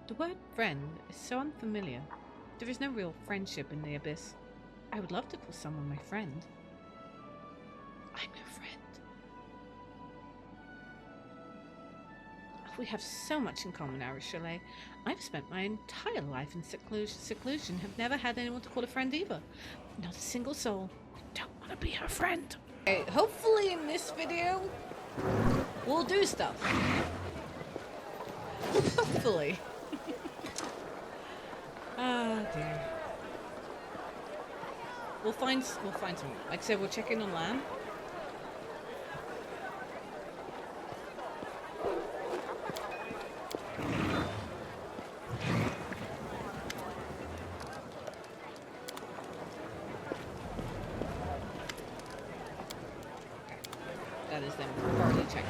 The word friend is so unfamiliar. There is no real friendship in the Abyss. I would love to call someone my friend. I'm your friend. We have so much in common, Arishale. I've spent my entire life in seclusion, have never had anyone to call a friend either. Not a single soul. I don't want to be her friend. Okay, hopefully in this video, we'll do stuff. Hopefully. Oh dear. We'll find some. Like I said, we'll check in on Lamb. That is them thoroughly checked.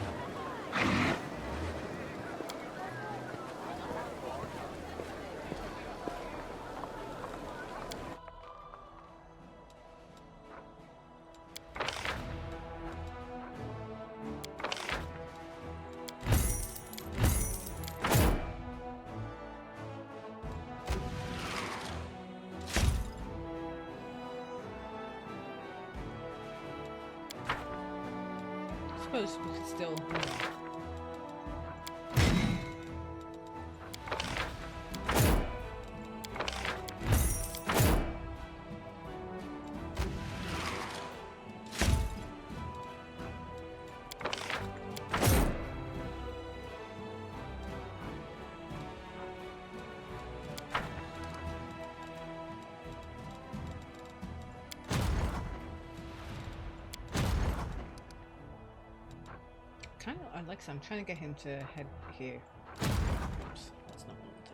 I suppose we could still. Alexa, I'm trying to get him to head here. Oops, that's not what I wanted.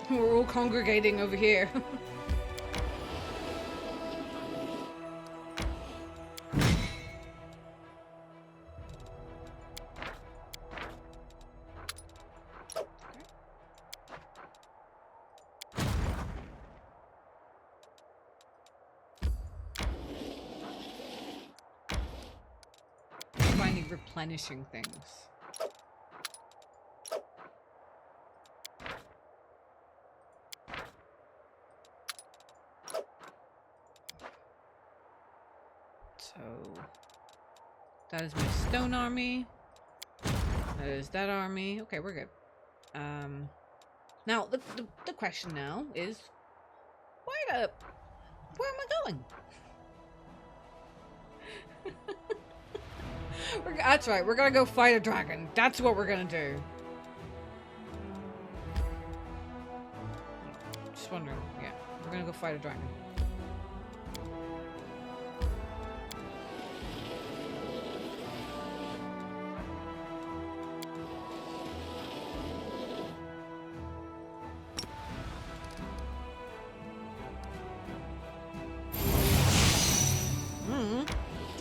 We're all congregating over here. Finding replenishing things. So that is my stone army. That is that army. Okay, we're good. Now the question now is, where am I going? That's right. We're gonna go fight a dragon. That's what we're gonna do. Just wondering. Yeah, we're gonna go fight a dragon.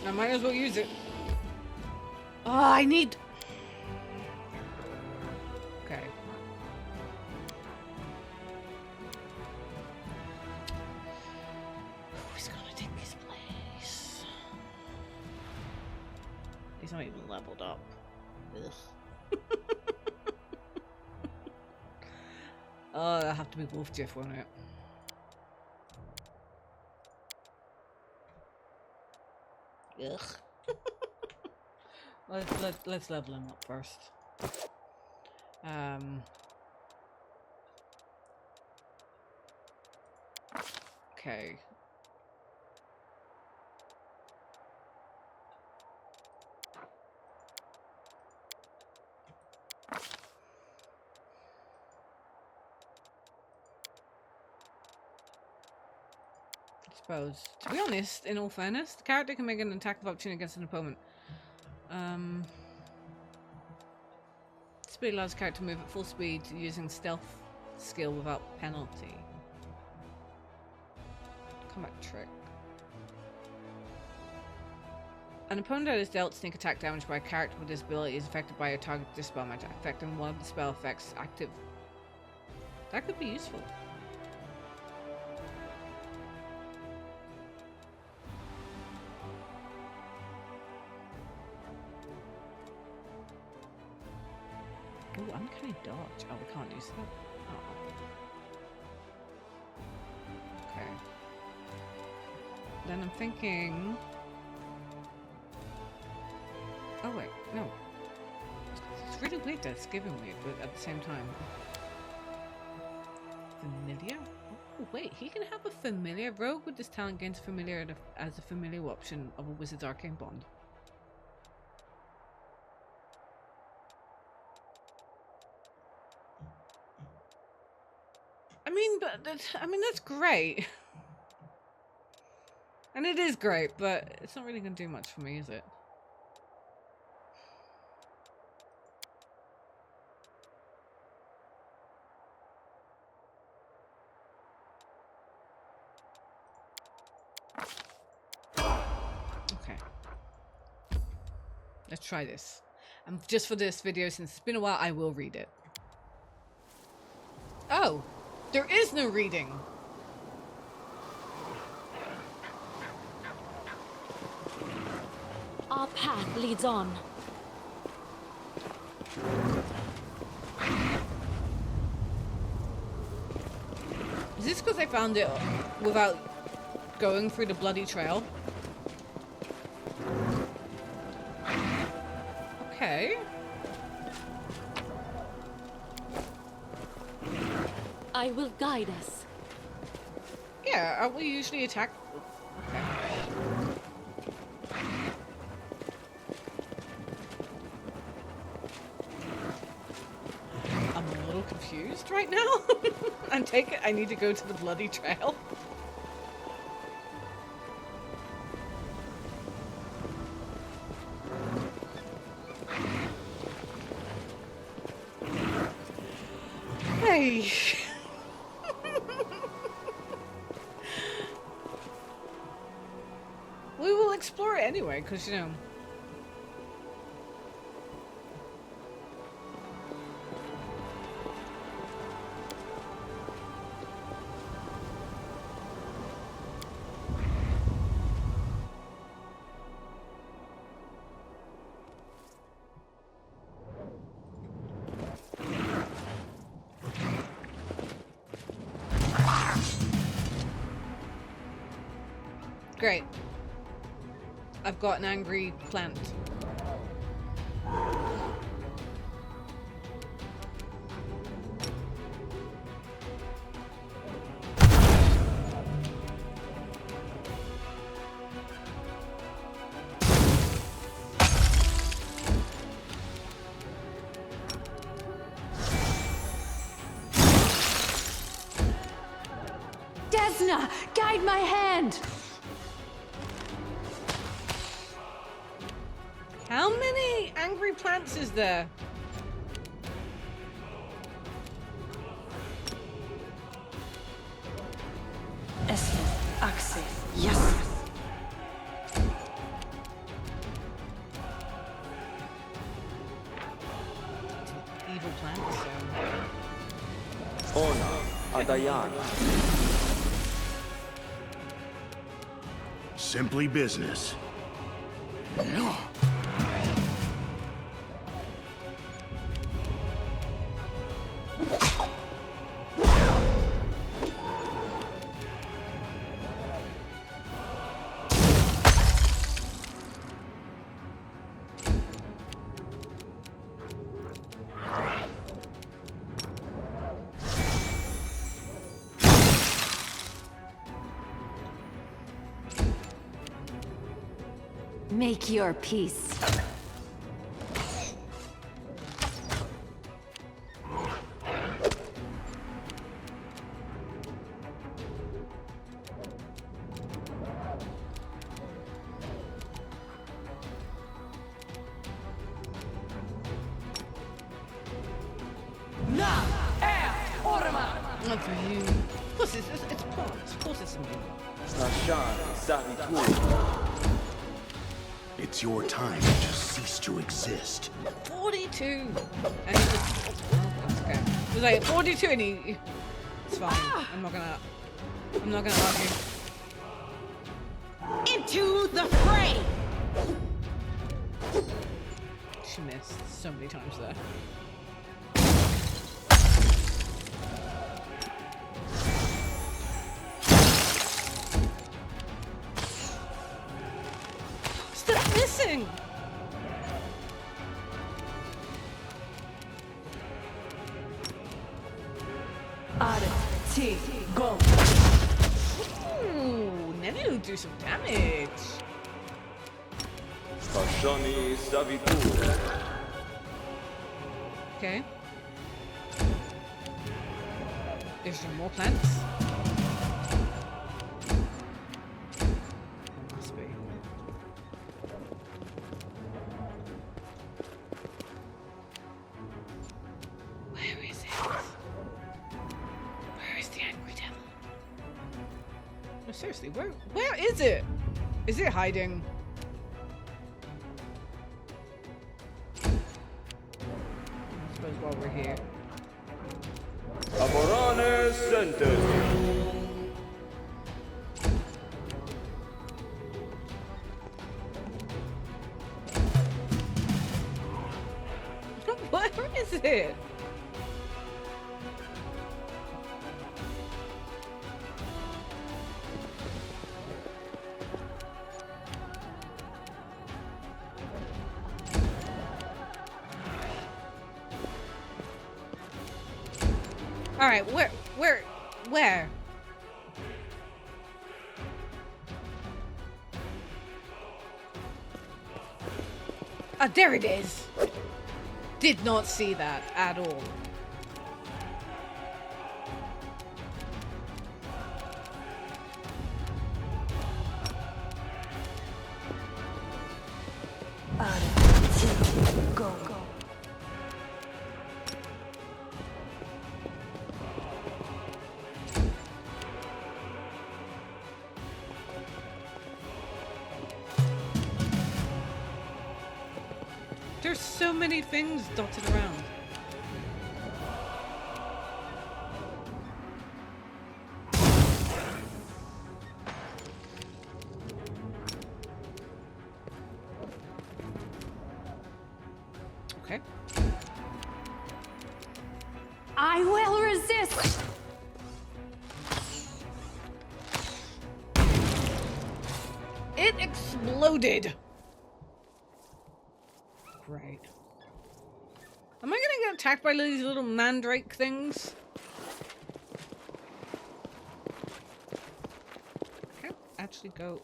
I might as well use it. Oh, I need... Okay. Who's gonna take his place? He's not even leveled up. Ugh. Oh, that'll have to be Wolf Jiff, won't it? Ugh. let's level him up first. Okay. Suppose. To be honest, in all fairness, the character can make an attack of opportunity against an opponent. Speed allows the character to move at full speed using stealth skill without penalty. Combat trick. An opponent that is dealt sneak attack damage by a character with this ability is affected by a target dispel magic, affecting one of the spell effects active. That could be useful. Ooh, uncanny dodge. Oh, we can't use that. Oh. Okay. Then I'm thinking... Oh wait, no. It's really weird that it's giving me, but at the same time... Familiar? Oh wait, he can have a familiar. Rogue with this talent gains familiar as a familiar option of a wizard's arcane bond. I mean, that's great. And it is great, but it's not really going to do much for me, is it? Okay. Let's try this. And just for this video, since it's been a while, I will read it. Oh! There is no reading! Our path leads on. Is this because I found it without going through the bloody trail? Okay. I will guide us. Yeah, aren't we usually attack? Okay. I'm a little confused right now. I take it I need to go to the bloody trail. Hey. We will explore it anyway, because, you know... Great. I've got an angry plant. Desna, guide my hand! How many angry plants is there? Axis, yes. Evil plants, so... Ona, Adayana. Simply business. No. Make your peace. Not for you. Of course it's porn. Of course it's me. It's your time to cease to exist. 42. And he just, oh, that's okay. It was like 42 and he, it's fine. I'm not gonna argue. Into the fray! She missed so many times there. Stop missing! Go! Ooh, Nenu will do some damage. Okay. Is there more plants? There must be. Where is it? Where is the angry devil? No, seriously, where is it? Is it hiding? I suppose while we're here. Aborane Center. Where is it? All right, where? Ah, there it is. Did not see that at all. Go! There's so many things dotted around. Okay. I will resist! It exploded. Great. Am I gonna get attacked by these little mandrake things? Can't actually go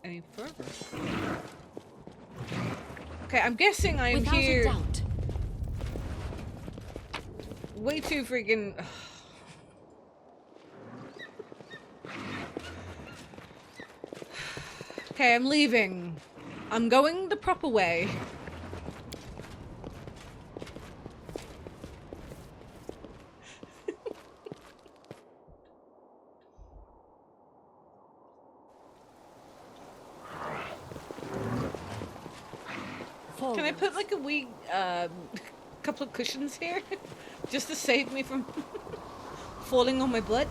any further. Okay, I'm guessing I'm Without here a doubt. way too freaking. Okay, I'm leaving. I'm going the proper way. Can I put like a wee couple of cushions here? Just to save me from falling on my butt?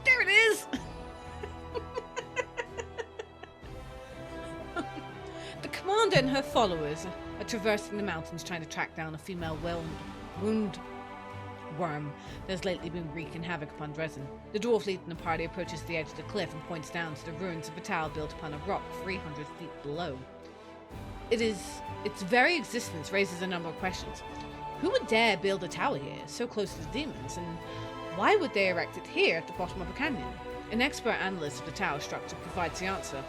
There it commander and her followers are traversing the mountains trying to track down a female wound worm that has lately been wreaking havoc upon Dresden. The dwarf leading the party approaches the edge of the cliff and points down to the ruins of a tower built upon a rock 300 feet below. Its very existence raises a number of questions. Who would dare build a tower here, so close to the demons, and why would they erect it here at the bottom of a canyon? An expert analyst of the tower structure provides the answer.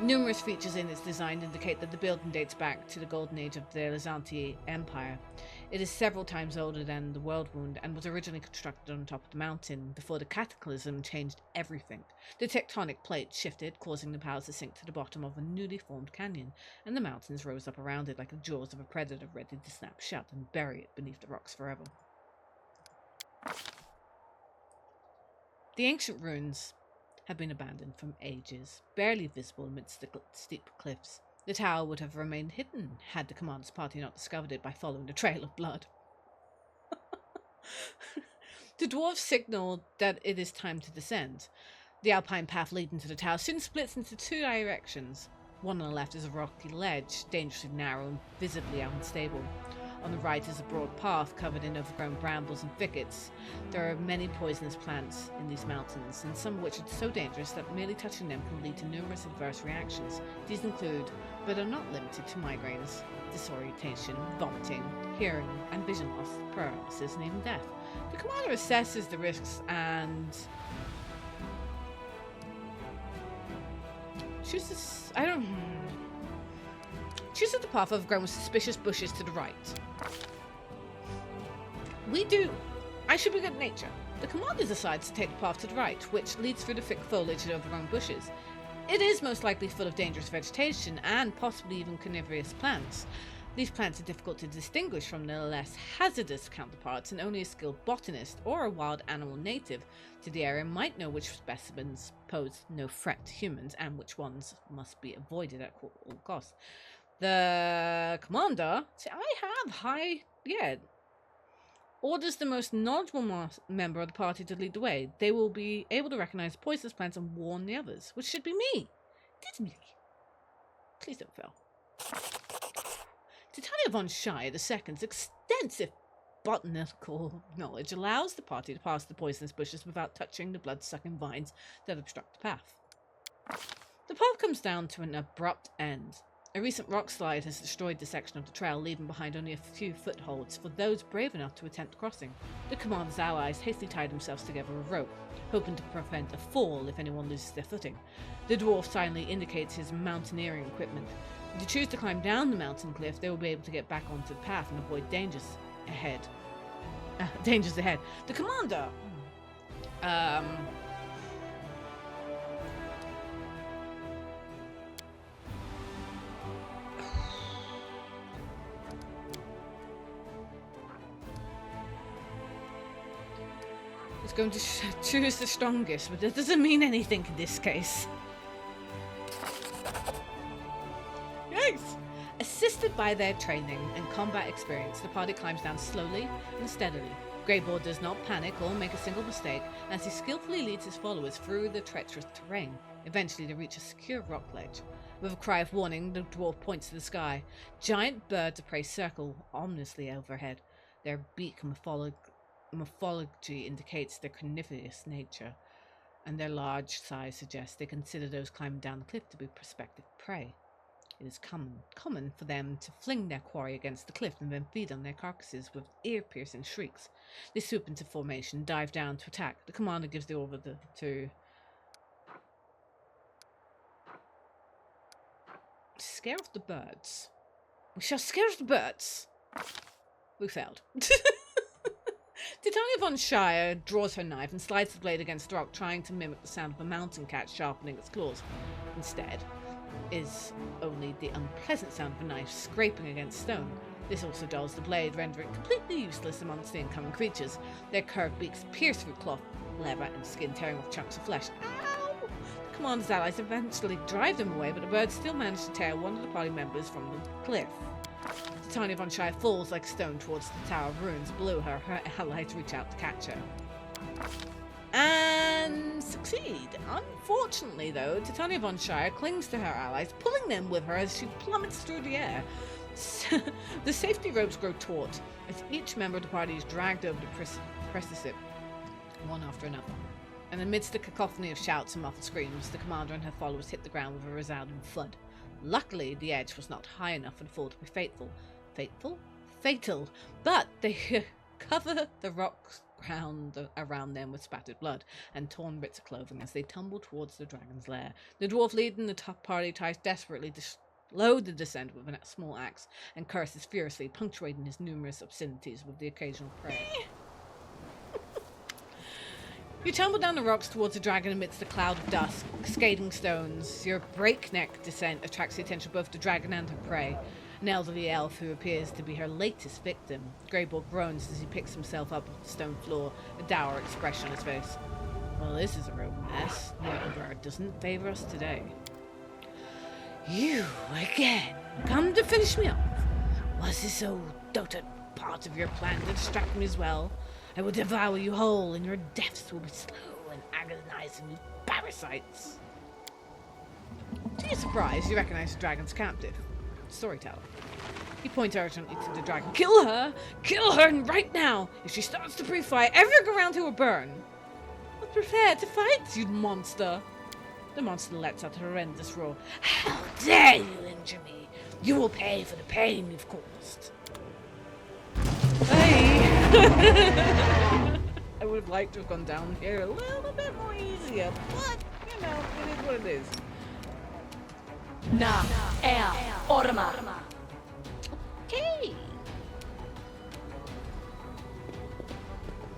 Numerous features in its design indicate that the building dates back to the golden age of the Byzantine Empire. It is several times older than the World Wound and was originally constructed on top of the mountain before the cataclysm changed everything. The tectonic plate shifted, causing the powers to sink to the bottom of a newly formed canyon, and the mountains rose up around it like the jaws of a predator ready to snap shut and bury it beneath the rocks forever. The ancient ruins have been abandoned from ages, barely visible amidst the steep cliffs. The tower would have remained hidden had the commander's party not discovered it by following the trail of blood. The dwarves signal that it is time to descend. The alpine path leading to the tower soon splits into two directions. One on the left is a rocky ledge, dangerously narrow and visibly unstable. On the right is a broad path covered in overgrown brambles and thickets. There are many poisonous plants in these mountains, and some of which are so dangerous that merely touching them can lead to numerous adverse reactions. These include, but are not limited to, migraines, disorientation, vomiting, hearing and vision loss, paralysis, and even death. The commander assesses the risks and chooses the path overgrown with suspicious bushes to the right. I should be good at nature. The commander decides to take the path to the right, which leads through the thick foliage and overgrown bushes. It is most likely full of dangerous vegetation and possibly even carnivorous plants. These plants are difficult to distinguish from their less hazardous counterparts, and only a skilled botanist or a wild animal native to the area might know which specimens pose no threat to humans and which ones must be avoided at all costs. The commander, orders the most knowledgeable member of the party to lead the way. They will be able to recognize poisonous plants and warn the others, which should be me. Disney. Please don't fail. Titania von Shire II's extensive botanical knowledge allows the party to pass the poisonous bushes without touching the blood-sucking vines that obstruct the path. The path comes down to an abrupt end. A recent rock slide has destroyed the section of the trail, leaving behind only a few footholds for those brave enough to attempt crossing. The commander's allies hastily tie themselves together with a rope, hoping to prevent a fall if anyone loses their footing. The dwarf silently indicates his mountaineering equipment. If they choose to climb down the mountain cliff, they will be able to get back onto the path and avoid dangers ahead. The commander is going to choose the strongest, but that doesn't mean anything in this case. Yikes! Assisted by their training and combat experience, the party climbs down slowly and steadily. Greyboard does not panic or make a single mistake as he skillfully leads his followers through the treacherous terrain. Eventually they reach a secure rock ledge. With a cry of warning, the dwarf points to the sky. Giant birds of prey circle ominously overhead. Their beak morphology indicates their carnivorous nature, and their large size suggests they consider those climbing down the cliff to be prospective prey. It is common for them to fling their quarry against the cliff and then feed on their carcasses with ear-piercing shrieks. They swoop into formation, dive down to attack. The commander gives the order to scare off the birds. We shall scare off the birds. We failed. Titania von Shire draws her knife and slides the blade against the rock, trying to mimic the sound of a mountain cat sharpening its claws. Instead, is only the unpleasant sound of a knife scraping against stone. This also dulls the blade, rendering it completely useless amongst the incoming creatures. Their curved beaks pierce through cloth, leather, and skin, tearing off chunks of flesh. Ow! The commander's allies eventually drive them away, but the birds still manage to tear one of the party members from the cliff. Titania von Shire falls like a stone towards the tower of ruins below her. Her allies reach out to catch her. And succeed. Unfortunately, though, Titania von Shire clings to her allies, pulling them with her as she plummets through the air. The safety ropes grow taut as each member of the party is dragged over the precipice, one after another. And amidst the cacophony of shouts and muffled screams, the commander and her followers hit the ground with a resounding thud. Luckily, the edge was not high enough for the fall to be fatal. But they cover the rocks around them with spattered blood and torn bits of clothing as they tumble towards the dragon's lair. The dwarf leading the top party tries desperately to slow the descent with a small axe and curses furiously, punctuating his numerous obscenities with the occasional prayer. You tumble down the rocks towards the dragon amidst a cloud of dust, cascading stones. Your breakneck descent attracts the attention of both the dragon and her prey, an elderly elf who appears to be her latest victim. Greybolt groans as he picks himself up off the stone floor, a dour expression on his face. Well, this is a real mess. The Emperor doesn't favor us today. You again, come to finish me off. Was this old dotard part of your plan to distract me as well? I will devour you whole, and your deaths will be slow and agonizing, you parasites. To your surprise, you recognize the dragon's captive, Storyteller. He points urgently to the dragon. Kill her! Kill her, and right now! If she starts to breathe fire, everyone around her will burn. But prepare to fight, you monster! The monster lets out a horrendous roar. How dare you injure me! You will pay for the pain you've caused. Hey! I would have liked to have gone down here a little bit more easier, but, you know, it is what it is. Na, Orma. Okay.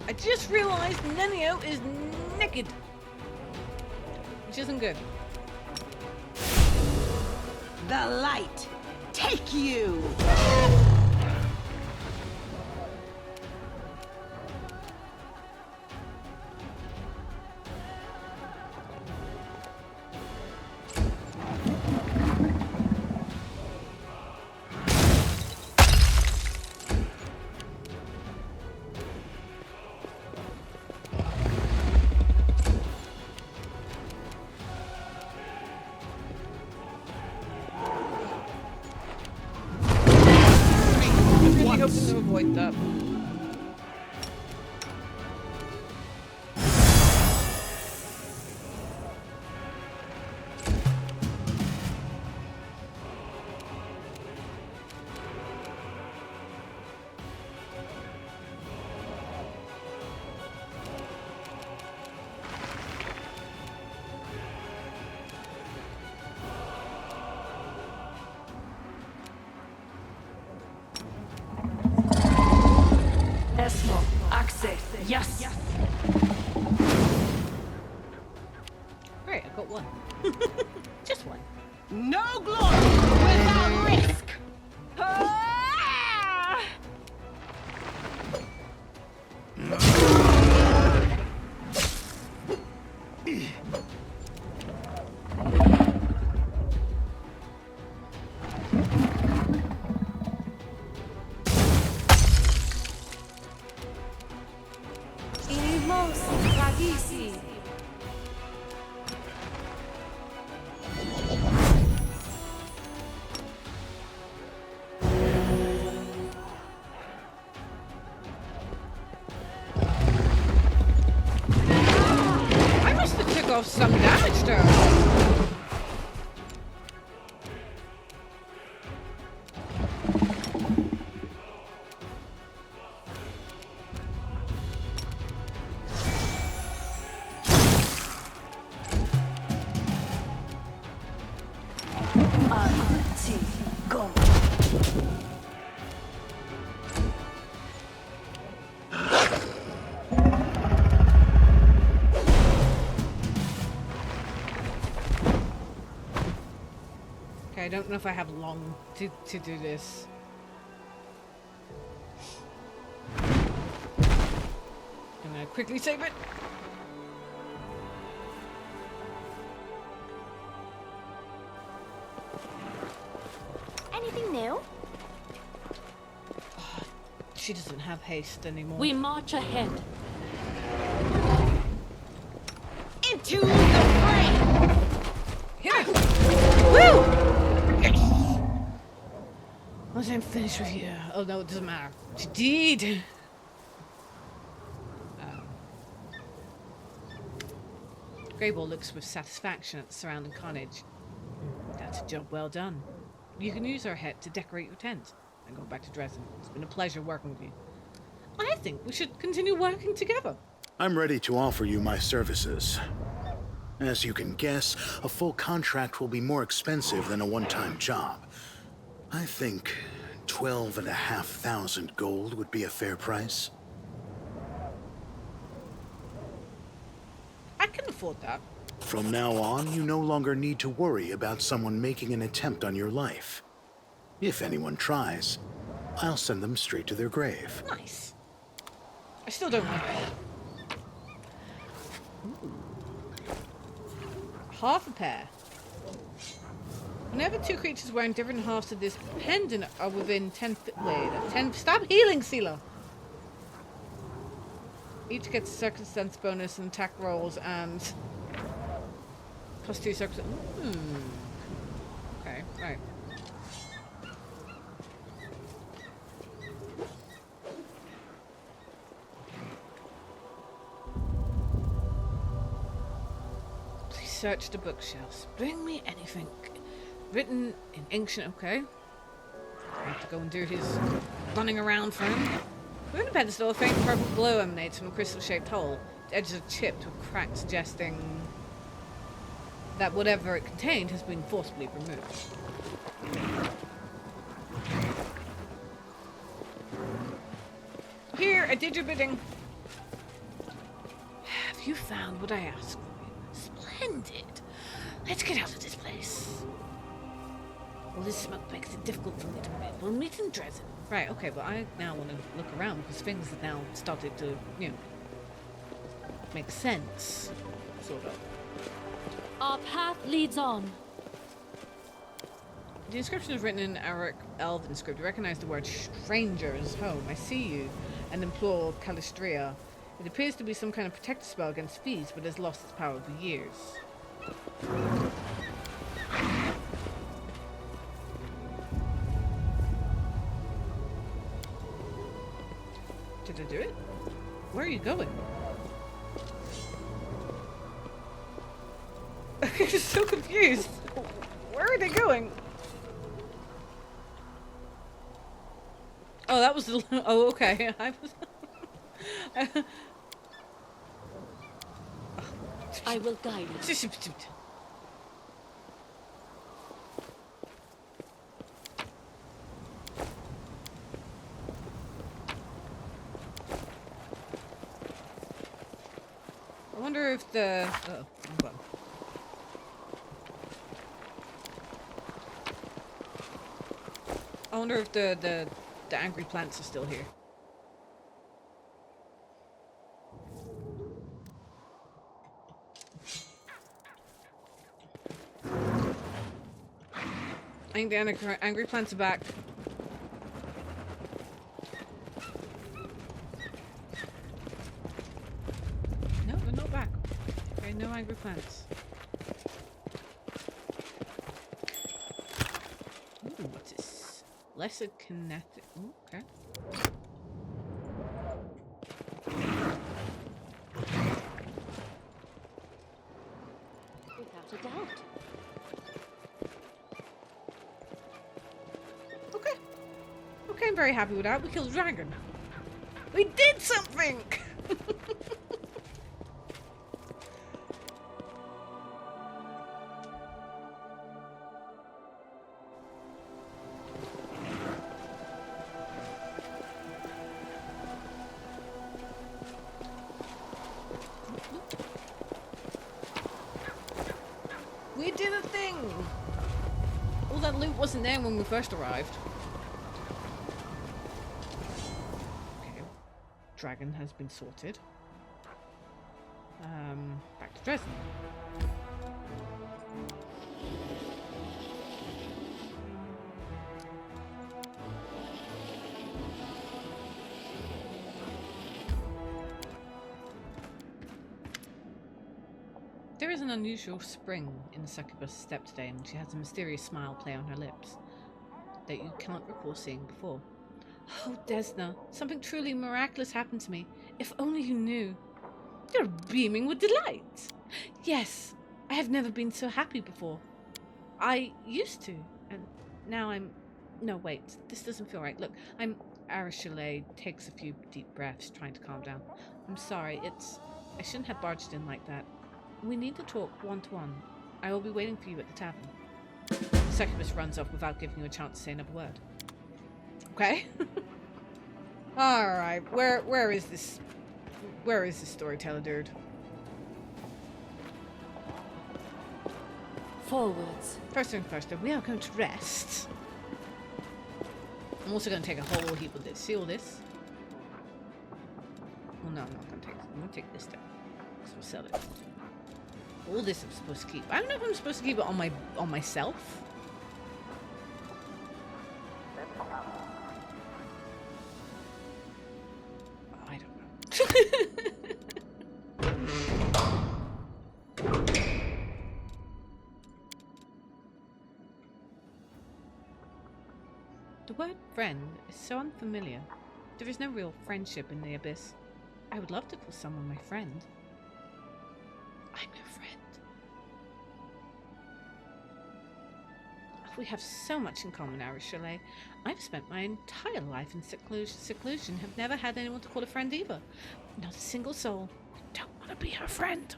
I just realized Nenio is naked. Which isn't good. The light, take you! Hoping to avoid that. Yes. Great, I got one. Just one. No glory without risk! Off some damage to her. I don't know if I have long to do this. I'm gonna quickly save it. Anything new? She doesn't have haste anymore. We march ahead. Into Once I'm finished with you. Oh no, it doesn't matter. Indeed. Greybolt looks with satisfaction at the surrounding carnage. That's a job well done. You can use our head to decorate your tent. And go back to Dresden. It's been a pleasure working with you. I think we should continue working together. I'm ready to offer you my services. As you can guess, a full contract will be more expensive than a one-time job. I think 12,500 gold would be a fair price. I can afford that. From now on, you no longer need to worry about someone making an attempt on your life. If anyone tries, I'll send them straight to their grave. Nice. I still don't want it. Ooh. Half a pair. Whenever two creatures wearing different halves of this pendant are within 10 stop healing, Sealer! Each gets a circumstance bonus and attack rolls and +2 circumstance. Okay, right. Please search the bookshelves. Bring me anything written in ancient. Okay. I have to go and do his running around for him. Within the pedestal, a faint purple glow emanates from a crystal-shaped hole. The edges are chipped with cracks, suggesting that whatever it contained has been forcibly removed. Here, I did your bidding. Have you found what I asked for? Splendid. Let's get out of this place. Well, this smoke makes it difficult for me to move. We'll meet in Dresden. Right, okay, but I now want to look around because things have now started to, make sense. Sort of. Our path leads on. The inscription is written in Elven script. You recognize the word strangers home. I see you and implore Calistria. It appears to be some kind of protective spell against thieves, but has lost its power over years. Did I do it? Where are you going? I'm so confused. Where are they going? Oh, that was the... Oh, okay. I was... I will guide you. I wonder if the... Oh, well. I wonder if the angry plants are still here. I think the angry plants are back. No, they're not back. Okay, no angry plants. Ooh, what's this? Lesser kinetic. Ooh, okay. Without a doubt. Okay. Okay, I'm very happy with that. We killed a dragon. We did something! We did a thing! All that loot wasn't there when we first arrived. Okay. Dragon has been sorted. Back to Dresden. There is an unusual spring in the succubus step today, and she has a mysterious smile play on her lips. that you cannot recall seeing before. Oh, Desna, something truly miraculous happened to me. If only you knew. You're beaming with delight. Yes, I have never been so happy before. I used to, and now I'm... No, wait, this doesn't feel right. Look, Arachile takes a few deep breaths, trying to calm down. I'm sorry, I shouldn't have barged in like that. We need to talk one-to-one. I will be waiting for you at the tavern. Succubus runs off without giving you a chance to say another word. Okay. Alright, where is this storyteller dude? Forwards. First thing first, we are going to rest. I'm also going to take a whole heap of this. See all this? Well, no, I'm not going to take it. I'm going to take this down. So we'll sell it. All this I'm supposed to keep. I don't know if I'm supposed to keep it on myself. I don't know. The word friend is so unfamiliar. There is no real friendship in the Abyss. I would love to call someone my friend. I'm your friend. We have so much in common, Arachile. I've spent my entire life in seclusion, have never had anyone to call a friend either. Not a single soul. I don't want to be her friend.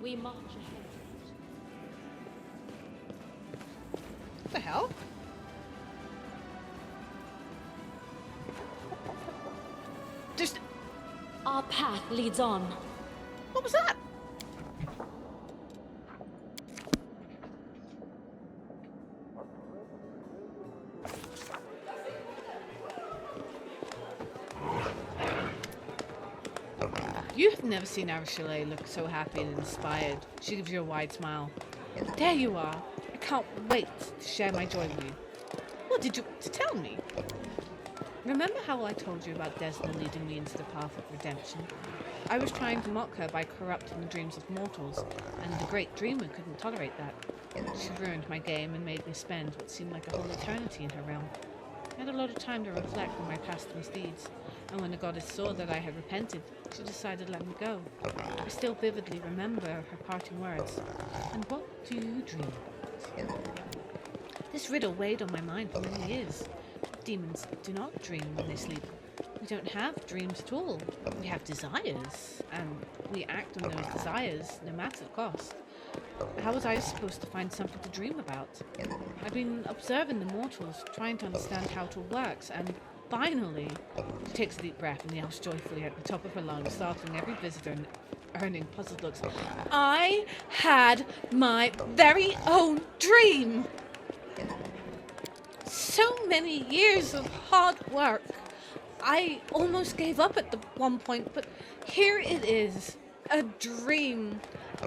We march ahead. What the hell? Just... Our path leads on. What was that? You have never seen Arachile look so happy and inspired. She gives you a wide smile. There you are. I can't wait to share my joy with you. What did you want to tell me? Remember how I told you about Desna leading me into the path of redemption? I was trying to mock her by corrupting the dreams of mortals, and the great dreamer couldn't tolerate that. She ruined my game and made me spend what seemed like a whole eternity in her realm. I had a lot of time to reflect on my past misdeeds, and when the goddess saw that I had repented, she decided to let me go. I still vividly remember her parting words. And what do you dream about? This riddle weighed on my mind for many years. Demons do not dream when they sleep. We don't have dreams at all. We have desires, and we act on those desires no matter the cost. How was I supposed to find something to dream about? I've been observing the mortals, trying to understand how it all works, and finally, she takes a deep breath and yells joyfully at the top of her lungs, startling every visitor and earning puzzled looks. I had my very own dream! So many years of hard work. I almost gave up at the one point, but here it is. A dream.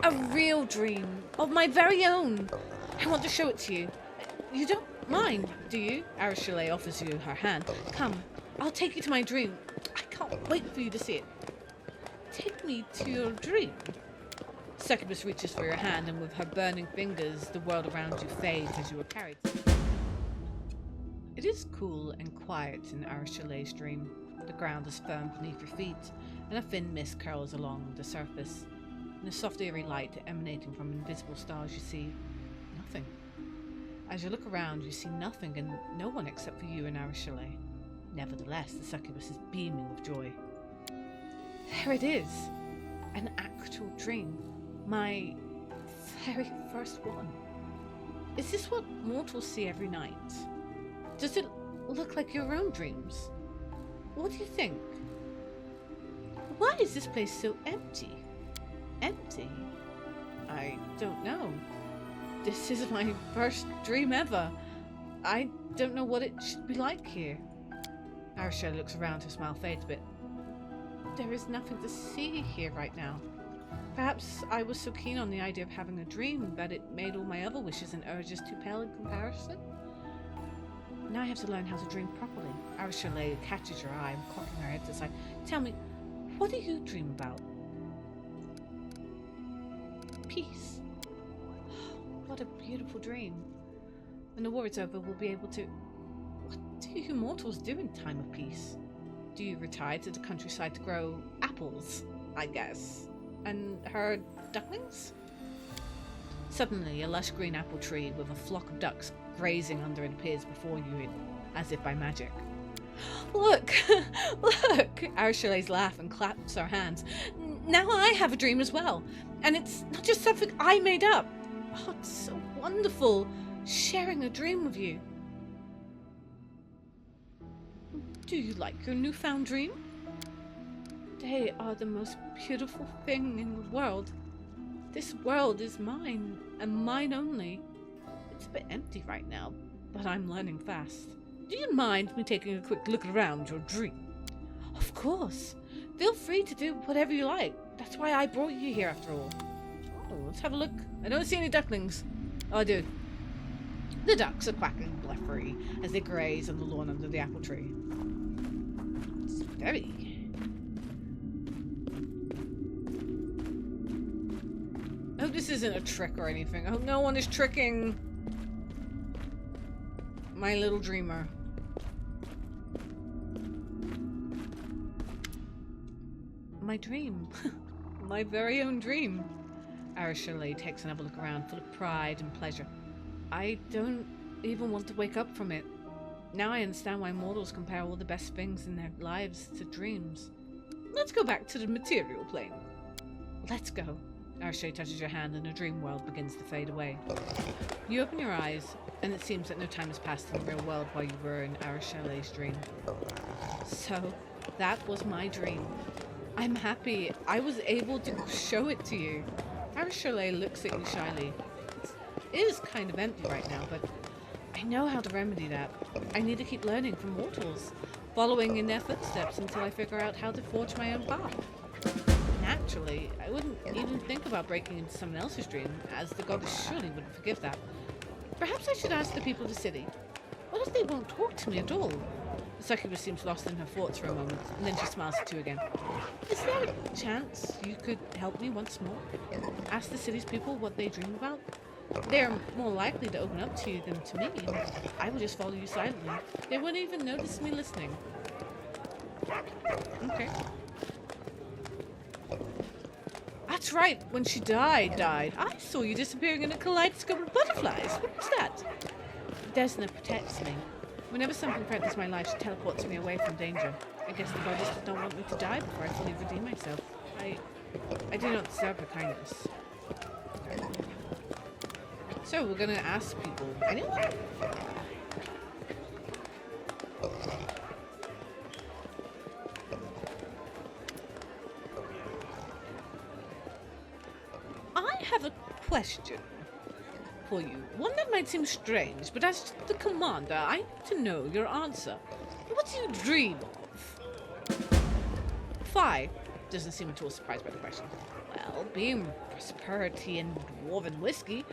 A real dream. Of my very own. I want to show it to you. You don't mind, do you? Arachile offers you her hand. Come, I'll take you to my dream. I can't wait for you to see it. Take me to your dream. Succubus reaches for your hand, and with her burning fingers, the world around you fades as you are carried. It is cool and quiet in Arachile's dream. The ground is firm beneath your feet, and a thin mist curls along the surface. In a soft eerie light emanating from invisible stars, you see nothing. As you look around, you see nothing and no one except for you and Arachile. Nevertheless, the succubus is beaming with joy. There it is! An actual dream. My very first one. Is this what mortals see every night? Does it look like your own dreams? What do you think? Why is this place so empty? Empty? I don't know. This is my first dream ever. I don't know what it should be like here. Arachile looks around, her smile fades a bit. There is nothing to see here right now. Perhaps I was so keen on the idea of having a dream that it made all my other wishes and urges too pale in comparison? Now I have to learn how to dream properly. Arishale catches your eye and cocking her head to the side. Tell me, what do you dream about? Peace. What a beautiful dream. When the war is over, we'll be able to... What do you mortals do in time of peace? Do you retire to the countryside to grow apples, I guess? And herd ducklings? Suddenly, a lush green apple tree with a flock of ducks grazing under it appears before you, as if by magic. Look! Look! Arishale's laugh and claps her hands. Now I have a dream as well. And it's not just something I made up. Oh, it's so wonderful sharing a dream with you. Do you like your newfound dream? They are the most beautiful thing in the world. This world is mine, and mine only. It's a bit empty right now, but I'm learning fast. Do you mind me taking a quick look around your dream? Of course. Feel free to do whatever you like. That's why I brought you here after all. Oh, let's have a look. I don't see any ducklings. Oh, I do. The ducks are quacking blithely as they graze on the lawn under the apple tree. It's very... I hope this isn't a trick or anything. I hope no one is tricking my little dreamer. My dream. My very own dream. Arishale takes another look around, full of pride and pleasure. I don't even want to wake up from it. Now I understand why mortals compare all the best things in their lives to dreams. Let's go back to the material plane. Let's go. Arishale touches your hand and the dream world begins to fade away. You open your eyes, and it seems that no time has passed in the real world while you were in Arishale's dream. So, that was my dream. I'm happy I was able to show it to you. Arishale looks at you shyly. It is kind of empty right now, but I know how to remedy that. I need to keep learning from mortals, following in their footsteps until I figure out how to forge my own path. Naturally, I wouldn't even think about breaking into someone else's dream, as the goddess surely wouldn't forgive that. Perhaps I should ask the people of the city. What if they won't talk to me at all? The succubus seems lost in her thoughts for a moment, and then she smiles at you again. Is there a chance you could help me once more? Ask the city's people what they dream about? They're more likely to open up to you than to me, and I will just follow you silently. They wouldn't even notice me listening. Okay. That's right, when she died. I saw you disappearing in a kaleidoscope of butterflies. What was that? Desna protects me. Whenever something threatens my life, she teleports me away from danger. I guess the goddess does not want me to die before I fully redeem myself. I do not deserve her kindness. So, we're gonna ask people. Anyone? I have a question for you. One that might seem strange, but as the commander, I need to know your answer. What do you dream of? Fi doesn't seem at all surprised by the question. Well, being prosperity and dwarven whiskey,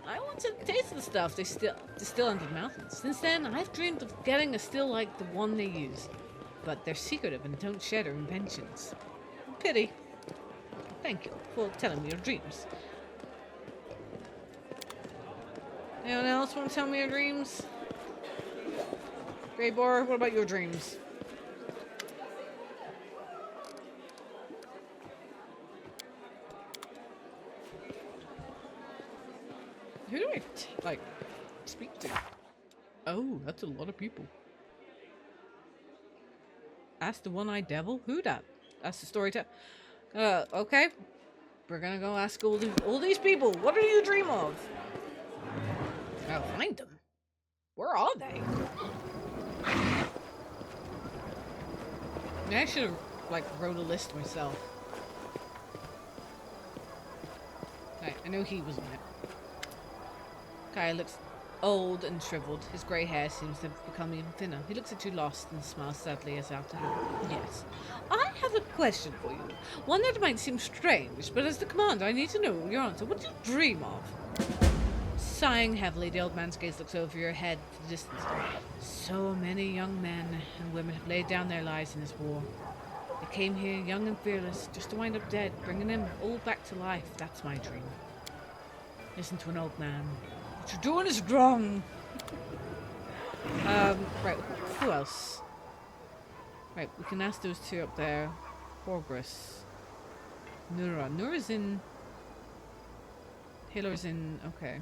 I want to taste the stuff they distill under the mountains. Since then, I've dreamed of getting a still like the one they use. But they're secretive and don't share their inventions. Pity. Thank you for telling me your dreams. Anyone else want to tell me your dreams? Greybor, what about your dreams? Who do I, speak to? Oh, that's a lot of people. Ask the one-eyed devil? Who that? That's the storyteller. Okay. We're gonna go ask all these people. What do you dream of? I'll find them. Where are they? I should have, wrote a list myself. Right, I know he was in it. Kaya looks old and shriveled. His grey hair seems to have become even thinner. He looks at you lost and smiles sadly as after him. Yes. I have a question for you. One that might seem strange, but as the commander, I need to know your answer. What do you dream of? Sighing heavily, the old man's gaze looks over your head to the distance. So many young men and women have laid down their lives in this war. They came here young and fearless, just to wind up dead, bringing them all back to life. That's my dream. Listen to an old man. What you're doing is wrong. Right, who else? Right, we can ask those two up there. Progress. Nura. Nura's in... Hiller's in... Okay.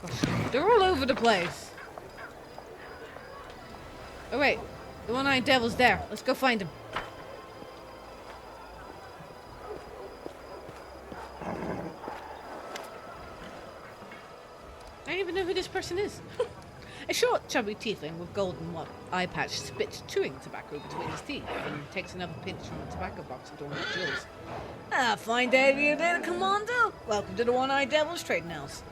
Gosh, they're all over the place. Oh wait, the one-eyed devil's there. Let's go find him. I don't even know who this person is. A short, chubby tiefling with golden eye patch spits chewing tobacco between his teeth and takes another pinch from a tobacco box adorned with jewels. Ah, fine day to you there, Commander. Welcome to the One-Eyed Devil's Trading House.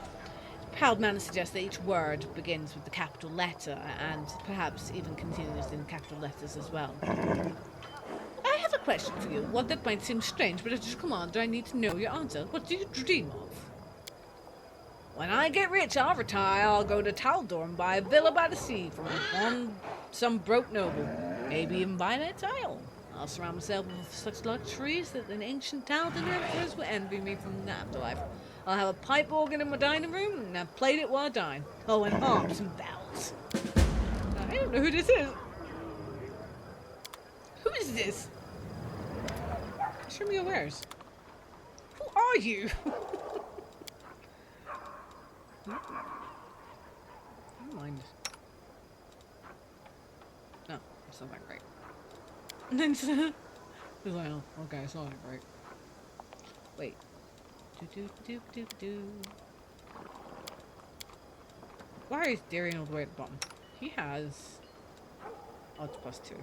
The proud man suggests that each word begins with the capital letter and perhaps even continues in capital letters as well. I have a question for you, one that might seem strange, but as your commander, I need to know your answer. What do you dream of? When I get rich, I'll retire. I'll go to Taldor and buy a villa by the sea from some broke noble. Maybe even buy an tile. I'll surround myself with such luxuries that an ancient Taldan emperors will envy me from the afterlife. I'll have a pipe organ in my dining room, and I've played it while I dine. Oh, and harps and bells. I don't know who this is. Who is this? Show me your wares. Who are you? Never mind. No, it's not that great. It's like, oh, okay, it's not that great. Wait. Why is Darian all the way at the bottom? He has... Oh, it's +2. Okay.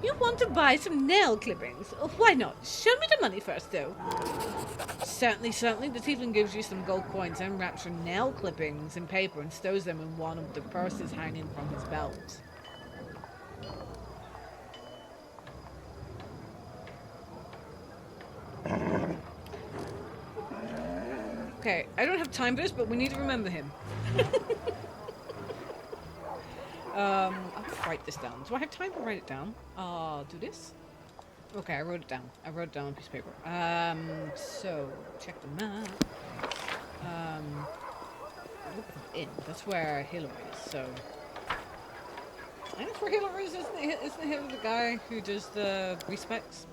You want to buy some nail clippings? Oh, why not? Show me the money first, though. Certainly, certainly. The tiefling gives you some gold coins and wraps your nail clippings in paper and stows them in one of the purses hanging from his belt. Okay, I don't have time for this, but we need to remember him. I'll write this down. Do I have time to write it down? Do this? Okay, I wrote it down. I wrote it down on a piece of paper. So, check the map. In. That's where Hiller is, so... I think that's where Hiller is, isn't Hiller the guy who does the respecs?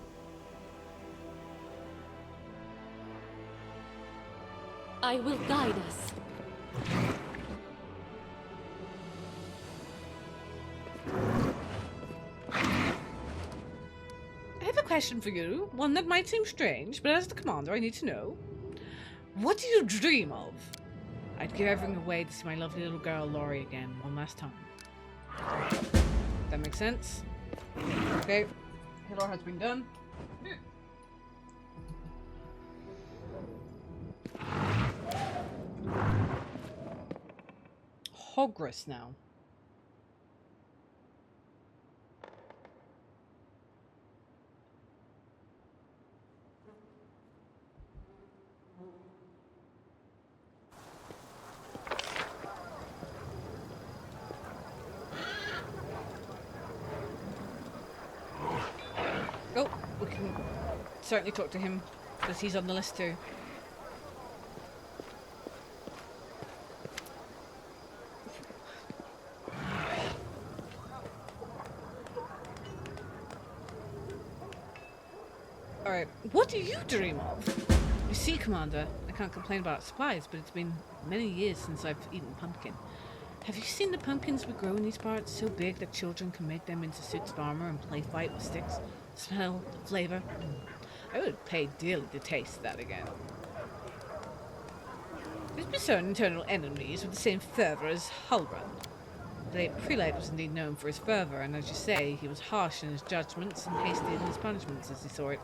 I will guide us. I have a question for you, one that might seem strange, but as the commander I need to know. What do you dream of? I'd give everything away to see my lovely little girl Laurie again, one last time. That makes sense? Okay, Hiller has been done. Hogress now. Oh, we can certainly talk to him, because he's on the list too. Alright, what do you dream of? You see, Commander, I can't complain about supplies, but it's been many years since I've eaten pumpkin. Have you seen the pumpkins we grow in these parts? So big that children can make them into suits of armor and play fight with sticks. Smell, flavor. I would pay dearly to taste that again. There's been certain internal enemies with the same fervor as Hulbrand. The late prelate was indeed known for his fervor, and as you say, he was harsh in his judgments and hasty in his punishments as he saw it.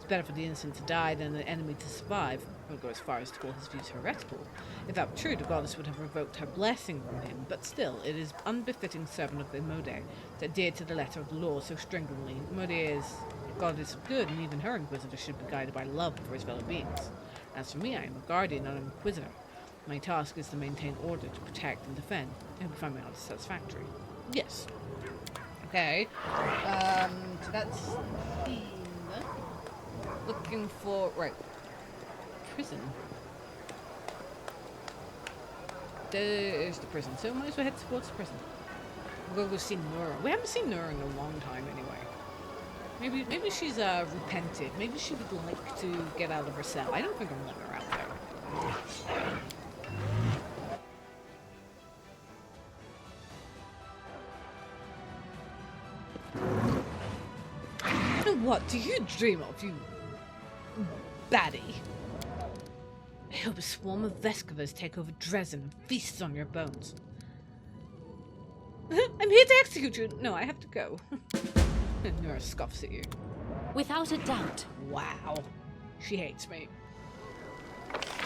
better for the innocent to die than the enemy to survive. I would go as far as to call his views heretical. If that were true, the goddess would have revoked her blessing from him, but still, it is unbefitting servant of the Mode to adhere to the letter of the law so stringently. Mode is a goddess of good, and even her inquisitor should be guided by love for his fellow beings. As for me, I am a guardian, not an inquisitor. My task is to maintain order, to protect and defend. I hope you find my answer satisfactory. Yes. Okay. So that's looking for prison. There's the prison. So might as well head towards the prison. We'll go see Nora. We haven't seen Nora in a long time anyway. Maybe she's repented. Maybe she would like to get out of her cell. I don't think I'm letting her out there. What do you dream of, you baddie? I hope a swarm of Vescovas take over Dresden and feasts on your bones. I'm here to execute you. No, I have to go. Nora scoffs at you. Without a doubt. Wow. She hates me.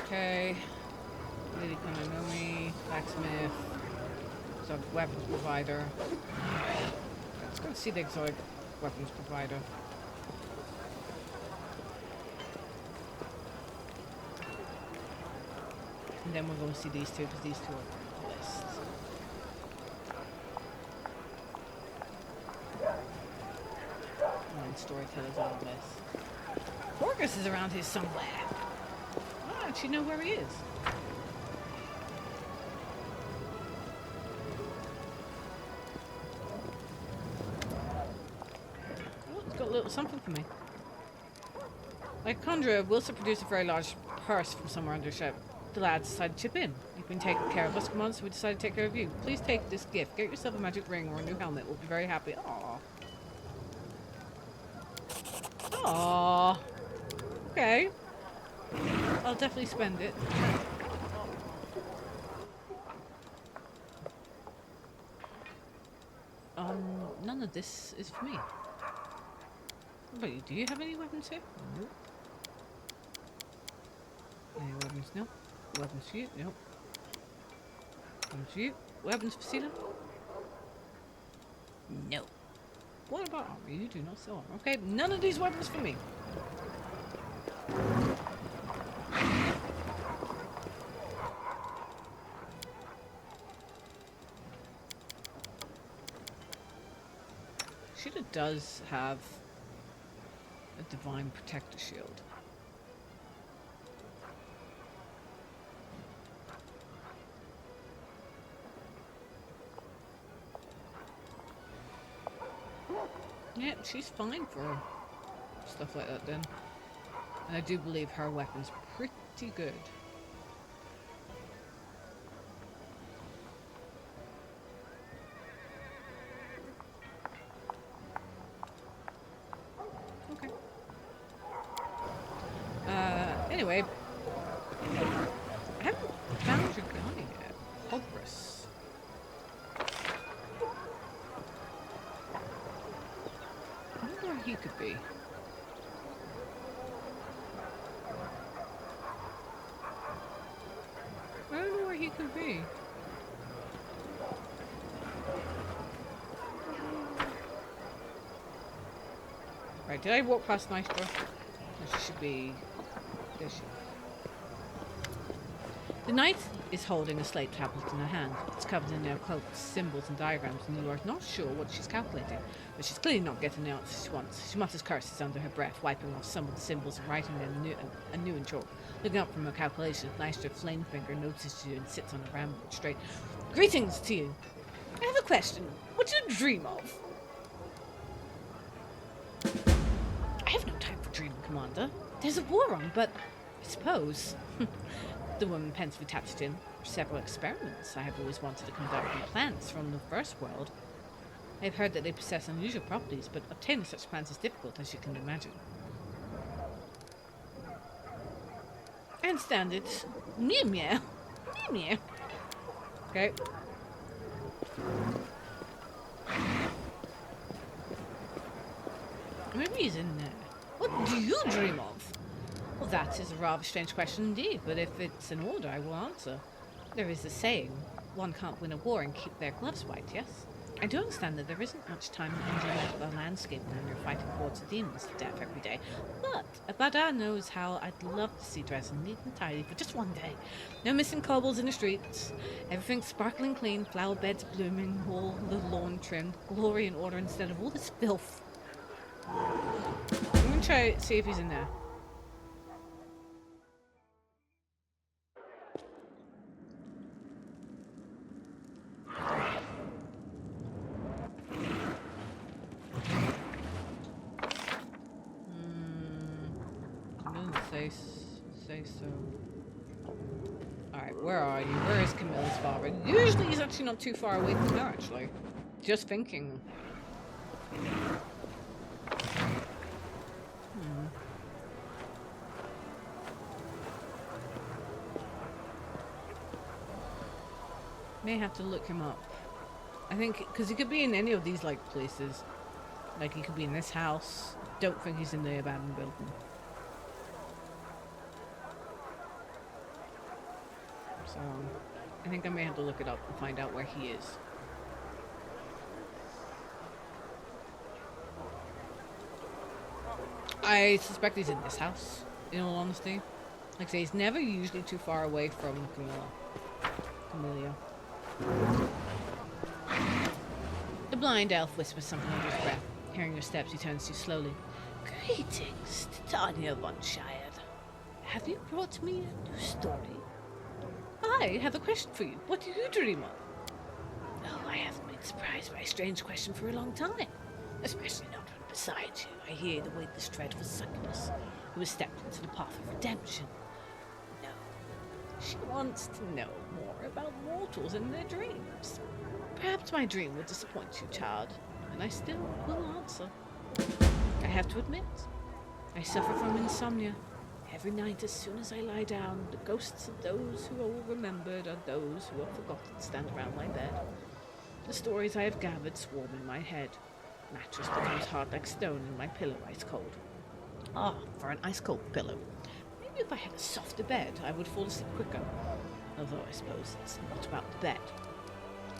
Okay. Lady Kononomi, blacksmith, so weapons provider. Let's go see the exotic weapons provider. And then we're going to see these two, because these two are on the list. And then Storyteller's on the list. Borges is around here somewhere. Oh, don't you know where he is? Oh, it's got a little something for me. Like Condra, Wilson produced a very large purse from somewhere under ship. The lads decided to chip in. You've been taking care of us for months, so we decided to take care of you. Please take this gift. Get yourself a magic ring or a new helmet. We'll be very happy. Aww. Aww. Okay. I'll definitely spend it. None of this is for me. What about you? Do you have any weapons here? Nope. Any weapons? Nope. Weapons for you? Nope. Weapons for you? Weapons for Sina? No. What about armor? You do not sell armor. Okay, none of these weapons for me. Sheeta does have a divine protector shield. Yeah, she's fine for stuff like that then. And I do believe her weapon's pretty good. Okay. Anyway. I haven't found your guy yet. Hogris. He could be. I don't know where he could be. Right, did I walk past Nystra? She should be... There she is. The knight is holding a slate tablet in her hand. It's covered in occult symbols and diagrams, and you are not sure what she's calculating. But she's clearly not getting the answer she wants. She mutters curses under her breath, wiping off some of the symbols and writing them anew in chalk. Looking up from her calculations, Nystra Flamefinger notices you and sits on a ramble straight. Greetings to you. I have a question. What do you dream of? I have no time for dreaming, Commander. There's a war on, but I suppose... The woman pensively tapped it in. Several experiments I have always wanted to conduct on plants from the first world. I have heard that they possess unusual properties, but obtaining such plants is difficult, as you can imagine. I understand it. Meow meow. Meow meow. Okay. Maybe he's in there. What What do you dream of? Well, that is a rather strange question indeed, but if it's in order, I will answer. There is a saying, one can't win a war and keep their gloves white, yes? I do understand that there isn't much time in enjoyment of the landscape when you're fighting hordes of demons to death every day, but Abada knows how I'd love to see Dresden neat and tidy for just one day. No missing cobbles in the streets, everything sparkling clean, flower beds blooming, all the lawn trimmed, glory and order instead of all this filth. I'm gonna try to see if he's in there. Say so. Alright, where are you? Where is Camilla's father? Usually he's actually not too far away from her, actually. Just thinking. May have to look him up. I think, because he could be in any of these, like, places. Like, he could be in this house. Don't think he's in the abandoned building. So, I think I may have to look it up and find out where he is. I suspect he's in this house, in all honesty. Like I say, he's never usually too far away from Camellia. The blind elf whispers something under his breath. Hearing your steps, he turns to you slowly. Greetings, Titania von Shire. Have you brought me a new story? I have a question for you. What do you dream of? Oh, I haven't been surprised by a strange question for a long time. Especially not when beside you I hear the weightless tread of a succubus who has stepped into the path of redemption. No, she wants to know more about mortals and their dreams. Perhaps my dream will disappoint you, child, and I still will answer. I have to admit, I suffer from insomnia. Every night, as soon as I lie down, the ghosts of those who are remembered or those who are forgotten stand around my bed. The stories I have gathered swarm in my head. Mattress becomes hard like stone and my pillow ice cold. Ah, for an ice cold pillow. Maybe if I had a softer bed, I would fall asleep quicker. Although I suppose it's not about the bed.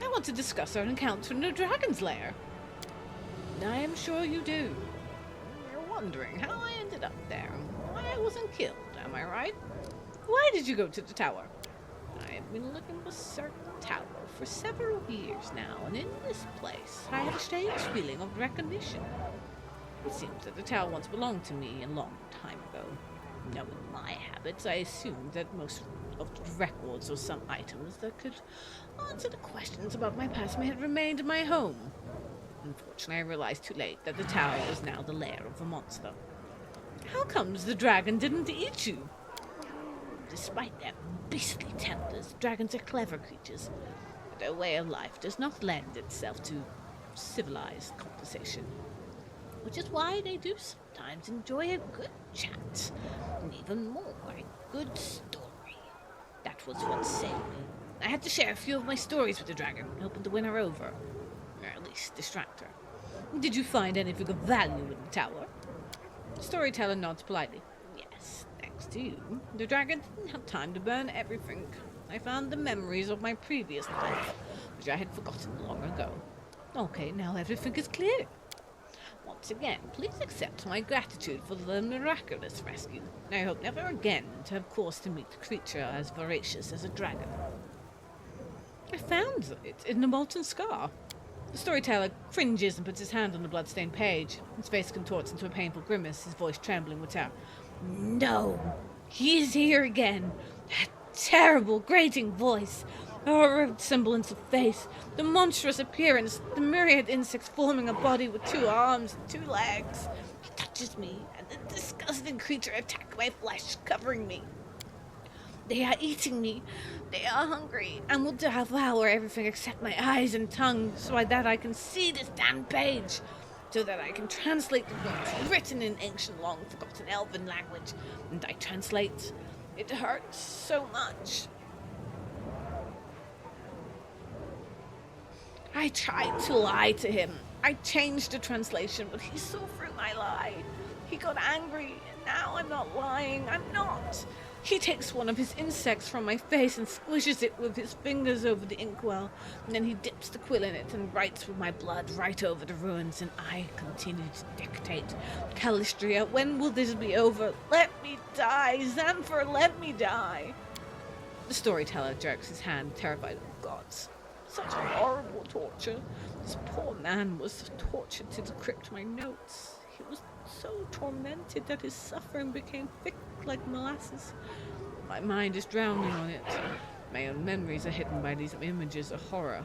I want to discuss our encounter in the dragon's lair. I am sure you do. You're wondering how I ended up there and why I wasn't killed, am I right? Why did you go to the tower? I have been looking for a certain tower for several years now, and in this place I have a strange feeling of recognition. It seems that the tower once belonged to me a long time ago. Knowing my habits, I assumed that most of the records or some items that could answer the questions about my past may have remained in my home. Unfortunately, I realized too late that the tower was now the lair of a monster. How comes the dragon didn't eat you? Despite their beastly tempers, dragons are clever creatures, but their way of life does not lend itself to civilized conversation. Which is why they do sometimes enjoy a good chat, and even more, a good story. That was what saved me. I had to share a few of my stories with the dragon, hoping to win her over, or at least distract her. Did you find anything of value in the tower? The storyteller nods politely. Yes, thanks to you. The dragon didn't have time to burn everything. I found the memories of my previous life, which I had forgotten long ago. Okay, now everything is clear. Once again, please accept my gratitude for the miraculous rescue. I hope never again to have cause to meet a creature as voracious as a dragon. I found it in the molten scar. The storyteller cringes and puts his hand on the blood-stained page. His face contorts into a painful grimace, his voice trembling with terror. No! He is here again! That terrible, grating voice! The horrid semblance of face, the monstrous appearance, the myriad insects forming a body with 2 arms and 2 legs. He touches me, and the disgusting creature attacks my flesh, covering me. They are eating me. They are hungry, and will devour everything except my eyes and tongue, so that I can see this damn page, so that I can translate the words written in ancient, long-forgotten elven language. And I translate. It hurts so much. I tried to lie to him. I changed the translation, but he saw through my lie. He got angry, and now I'm not lying. I'm not. He takes one of his insects from my face and squishes it with his fingers over the inkwell, and then he dips the quill in it and writes with my blood right over the ruins, and I continue to dictate. Calistria, when will this be over? Let me die! Xanfer, let me die! The storyteller jerks his hand, terrified. Oh, gods. Such horrible torture. This poor man was tortured to decrypt my notes. He was so tormented that his suffering became thick like molasses. My mind is drowning on it. My own memories are hidden by these images of horror.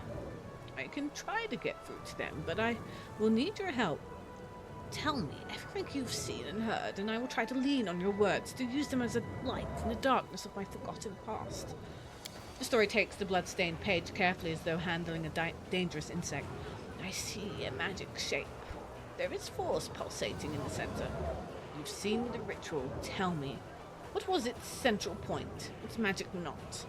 I can try to get through to them, but I will need your help. Tell me everything you've seen and heard, and I will try to lean on your words to use them as a light in the darkness of my forgotten past. The story takes the blood-stained page carefully as though handling a dangerous insect. I see a magic shape. There is force pulsating in the center. You've seen the ritual. Tell me, what was its central point, its magic knot?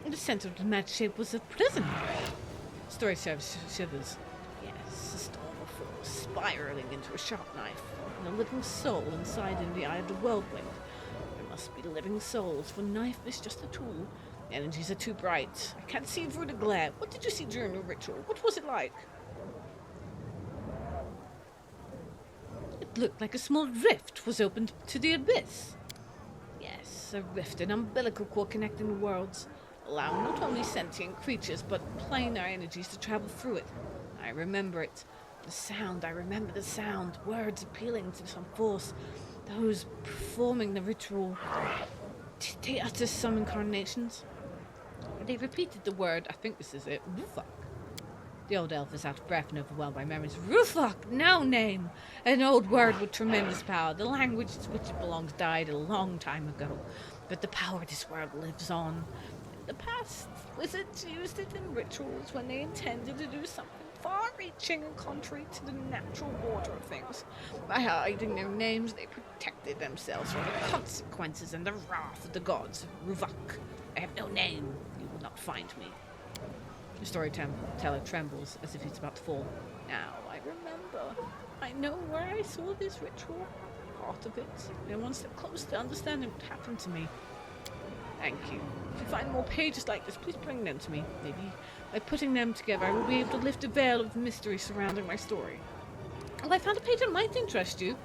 In the center of the magic shape was a prison. Story shivers. Yes, a storm of force spiraling into a sharp knife, and a living soul inside in the eye of the whirlwind. There must be living souls, for knife is just a tool. The energies are too bright. I can't see through the glare. What did you see during the ritual? What was it like? It looked like a small rift was opened to the abyss. Yes, a rift, an umbilical cord connecting the worlds, allowing not only sentient creatures, but planar energies to travel through it. I remember it. The sound, I remember the sound. Words appealing to some force. Those performing the ritual. Did they utter some incarnations? They repeated the word, I think this is it, Rufak. The old elf is out of breath and overwhelmed by memories. Rufak, no name! An old word with tremendous power. The language to which it belongs died a long time ago, but the power of this word lives on. In the past, wizards used it in rituals when they intended to do something far-reaching and contrary to the natural order of things. By hiding their names, they protected themselves from the consequences and the wrath of the gods. Ruvak, I have no name. You will not find me. The storyteller trembles as if he's about to fall. Now I remember. I know where I saw this ritual. Part of it. And one step closer to understanding what happened to me. Thank you. If you find more pages like this, please bring them to me. Maybe by putting them together, I will be able to lift the veil of mystery surrounding my story. Oh, I found a page that might interest you.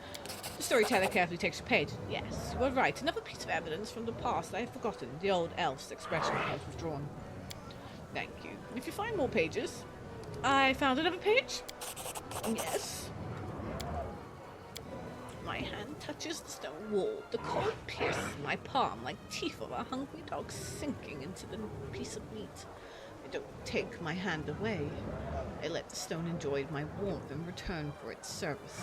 The storyteller carefully takes a page. Yes, you are right. Another piece of evidence from the past I have forgotten. The old elf's expression becomes withdrawn. Thank you. If you find more pages... I found another page. Yes. My hand touches the stone wall. The cold pierces my palm like teeth of a hungry dog sinking into the piece of meat. I don't take my hand away. I let the stone enjoy my warmth in return for its service.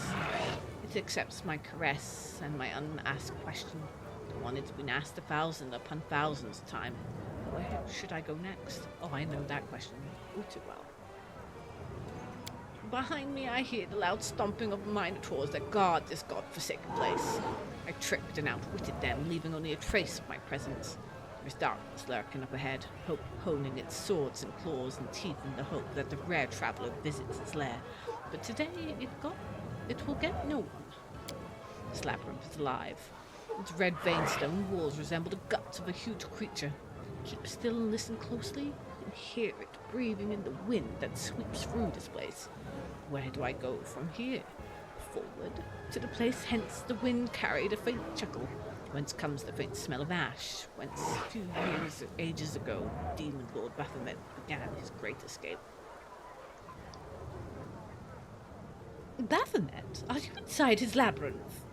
It accepts my caress and my unasked question, the one it's been asked 1,000 upon thousands of times. Where should I go next? Oh, I know that question all too well. Behind me, I hear the loud stomping of minotaurs that guard this godforsaken place. I tricked and outwitted them, leaving only a trace of my presence. There's darkness lurking up ahead, hope honing its swords and claws and teeth in the hope that the rare traveler visits its lair. But today, it will get no one. This labyrinth is alive. Its red veined stone walls resemble the guts of a huge creature. Keep still and listen closely, and hear it breathing in the wind that sweeps through this place. Where do I go from here? Forward to the place hence the wind carried a faint chuckle, whence comes the faint smell of ash, whence a few ages ago, Demon Lord Baphomet began his great escape. Baphomet? Are you inside his labyrinth?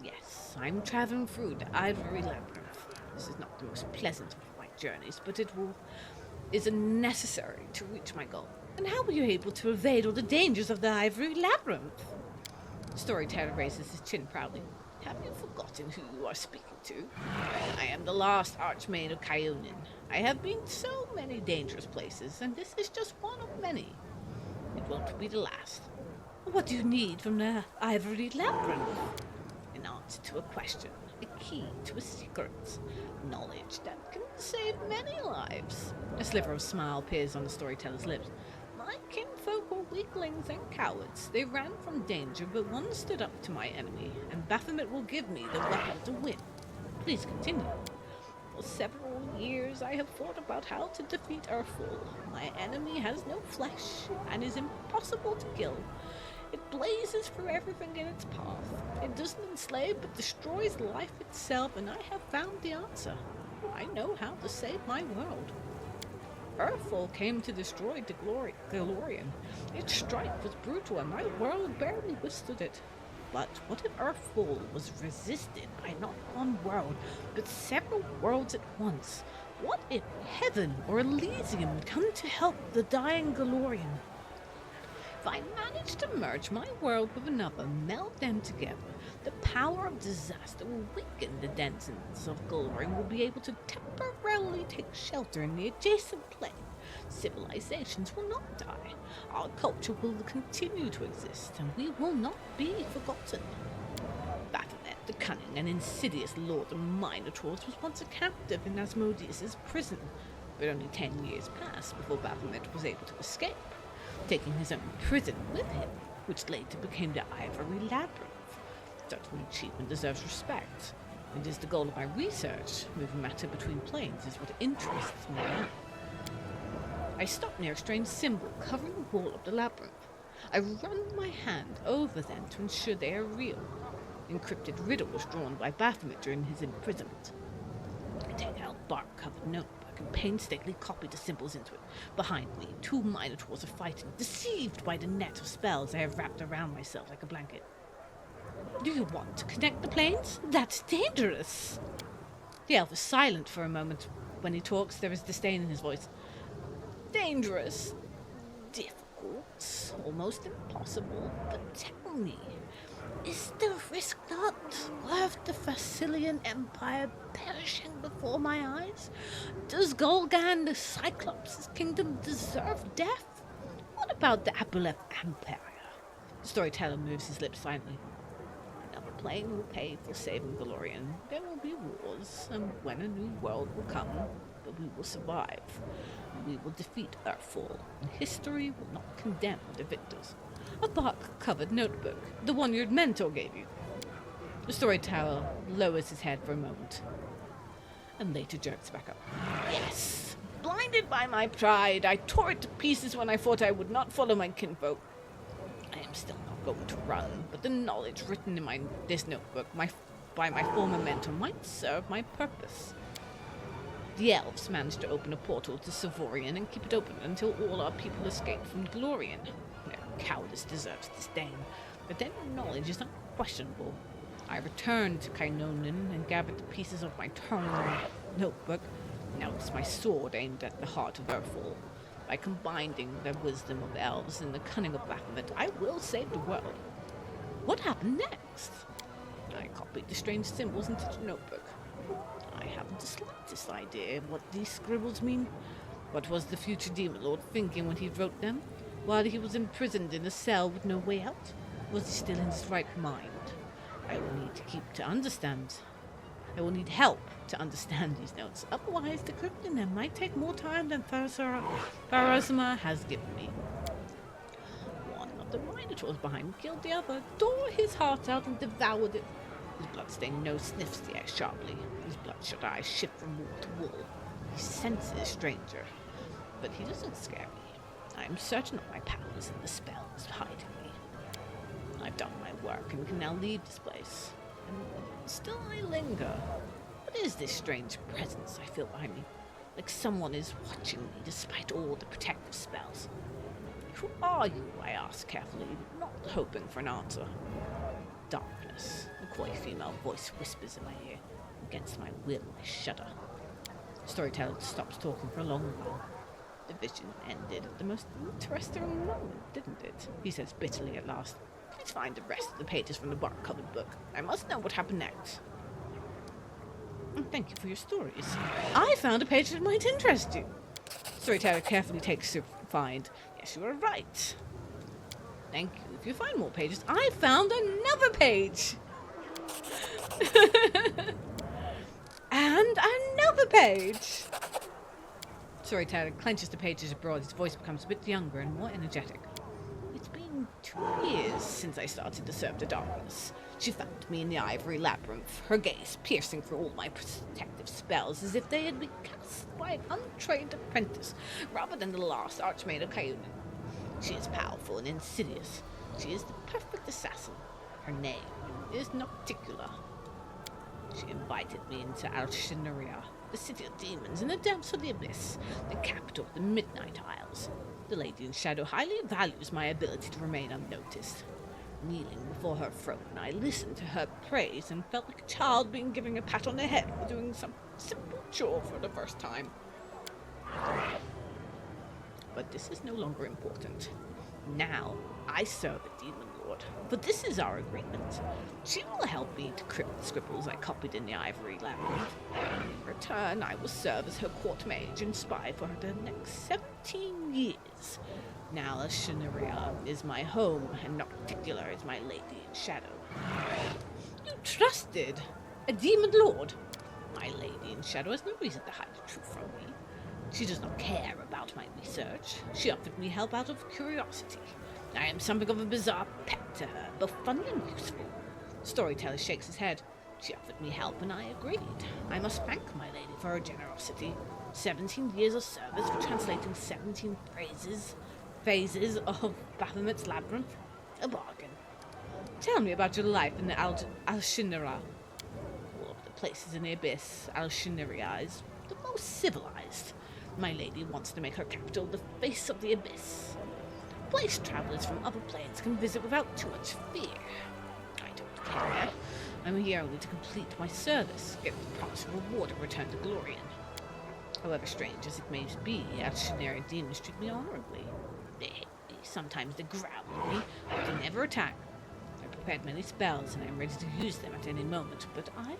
Yes, I'm traveling through the Ivory Labyrinth. This is not the most pleasant of my journeys, but is necessary to reach my goal. And how were you able to evade all the dangers of the Ivory Labyrinth? The storyteller raises his chin proudly. Have you forgotten who you are speaking to? I am the last Archmaid of Kyonin. I have been to so many dangerous places, and this is just one of many. It won't be the last. What do you need from the Ivory Labyrinth? An answer to a question. A key to a secret. Knowledge that can save many lives. A sliver of smile appears on the storyteller's lips. My kinfolk were weaklings and cowards. They ran from danger, but one stood up to my enemy, and Baphomet will give me the weapon to win. Please continue. For several years I have thought about how to defeat Earthfall. My enemy has no flesh and is impossible to kill. It blazes through everything in its path. It doesn't enslave but destroys life itself, and I have found the answer. I know how to save my world. Earthfall came to destroy the Galorian. Its strike was brutal, and my world barely withstood it. But what if Earthfall was resisted by not one world, but several worlds at once? What if Heaven or Elysium would come to help the dying Galorian? If I manage to merge my world with another, meld them together, the power of disaster will weaken the denizens of Galorian will be able to temporarily take shelter in the adjacent plane. Civilizations will not die. Our culture will continue to exist, and we will not be forgotten. Baphomet, the cunning and insidious lord of Minotaurs, was once a captive in Asmodeus' prison, but only 10 years passed before Baphomet was able to escape, taking his own prison with him, which later became the Ivory Labyrinth. Such an achievement deserves respect. It is the goal of my research. Moving matter between planes is what interests me now. I stop near a strange symbol covering the wall of the labyrinth. I run my hand over them to ensure they are real. Encrypted riddles drawn by Baphomet during his imprisonment. I take out a bark-covered notebook and painstakingly copy the symbols into it. Behind me, 2 Minotaurs are fighting, deceived by the net of spells I have wrapped around myself like a blanket. Do you want to connect the planes? That's dangerous! The elf is silent for a moment. When he talks, there is disdain in his voice. Dangerous, difficult, almost impossible, but tell me, is the risk not worth the Fassilian Empire perishing before my eyes? Does Golgan the Cyclops' kingdom deserve death? What about the Aboleth Empire? The storyteller moves his lips silently. Another plane will pay for saving Galorian. There will be wars, and when a new world will come, but we will survive. We will defeat Earthfall, and history will not condemn the victors. A bark-covered notebook, the one your mentor gave you. The storyteller lowers his head for a moment, and later jerks back up. Yes! Blinded by my pride, I tore it to pieces when I thought I would not follow my kinfolk. I am still not going to run, but the knowledge written in this notebook by my former mentor might serve my purpose. The elves managed to open a portal to Savorian and keep it open until all our people escaped from Galorian. Their cowardice deserves disdain, but their knowledge is unquestionable. I returned to Kainonen and gathered the pieces of my torn notebook. Now it's my sword aimed at the heart of Earthfall. By combining the wisdom of elves and the cunning of Baphomet, I will save the world. What happened next? I copied the strange symbols into the notebook. I haven't the slightest idea what these scribbles mean. What was the future demon lord thinking when he wrote them? While he was imprisoned in a cell with no way out? Was he still in his right mind? I will need help to understand these notes. Otherwise, decrypting them might take more time than Pharasma has given me. One of the Minotaurs behind me killed the other, tore his heart out and devoured it. His blood-stained nose sniffs the air sharply. His bloodshot eyes shift from wall to wall. He senses a stranger, but he doesn't scare me. I am certain of my powers, and the spell is hiding me. I've done my work and can now leave this place. And still I linger. What is this strange presence I feel behind me? Like someone is watching me despite all the protective spells. Who are you? I ask carefully, not hoping for an answer. Darkness. A coy female voice whispers in my ear. Against my will, I shudder. The storyteller stops talking for a long while. The vision ended at the most interesting moment, didn't it? He says bitterly at last. Please find the rest of the pages from the bark-covered book. I must know what happened next. And thank you for your stories. I found a page that might interest you. Storyteller carefully takes to find. Yes, you are right. Thank you. If you find more pages, I found another page. And another page! Storyteller clenches the pages abroad. His voice becomes a bit younger and more energetic. It's been 2 years since I started to serve the darkness. She found me in the ivory labyrinth, her gaze piercing through all my protective spells as if they had been cast by an untrained apprentice rather than the last archmage of Cayunan. She is powerful and insidious. She is the perfect assassin. Her name is Nocticula. She invited me into Alshinaria, the city of demons in the depths of the abyss, the capital of the Midnight Isles. The Lady in Shadow highly values my ability to remain unnoticed. Kneeling before her throne, I listened to her praise and felt like a child being given a pat on the head for doing some simple chore for the first time. But this is no longer important. Now, I serve a demon lord, but this is our agreement. She will help me decrypt the scribbles I copied in the ivory labyrinth. In return, I will serve as her court mage and spy for the next 17 years. Now, Alshinaria is my home, and Nocticula is my lady in shadow. You trusted a demon lord? My lady in shadow has no reason to hide the truth from me. She does not care about my research. She offered me help out of curiosity. I am something of a bizarre pet to her, both funny and useful. Storyteller shakes his head. She offered me help and I agreed. I must thank my lady for her generosity. 17 years of service for translating 17 phases of Baphomet's labyrinth. A bargain. Tell me about your life in the Alshinaria. All of the places in the abyss, Alshinaria is the most civilized. My lady wants to make her capital the face of the abyss. A place travelers from other planes can visit without too much fear. I don't care. I'm here only to complete my service, get the promised reward and return to Glorian. However strange as it may be, Alshinaria demons treat me honorably. They hate me, sometimes they growl at me, but they never attack. I prepared many spells and I'm ready to use them at any moment, but I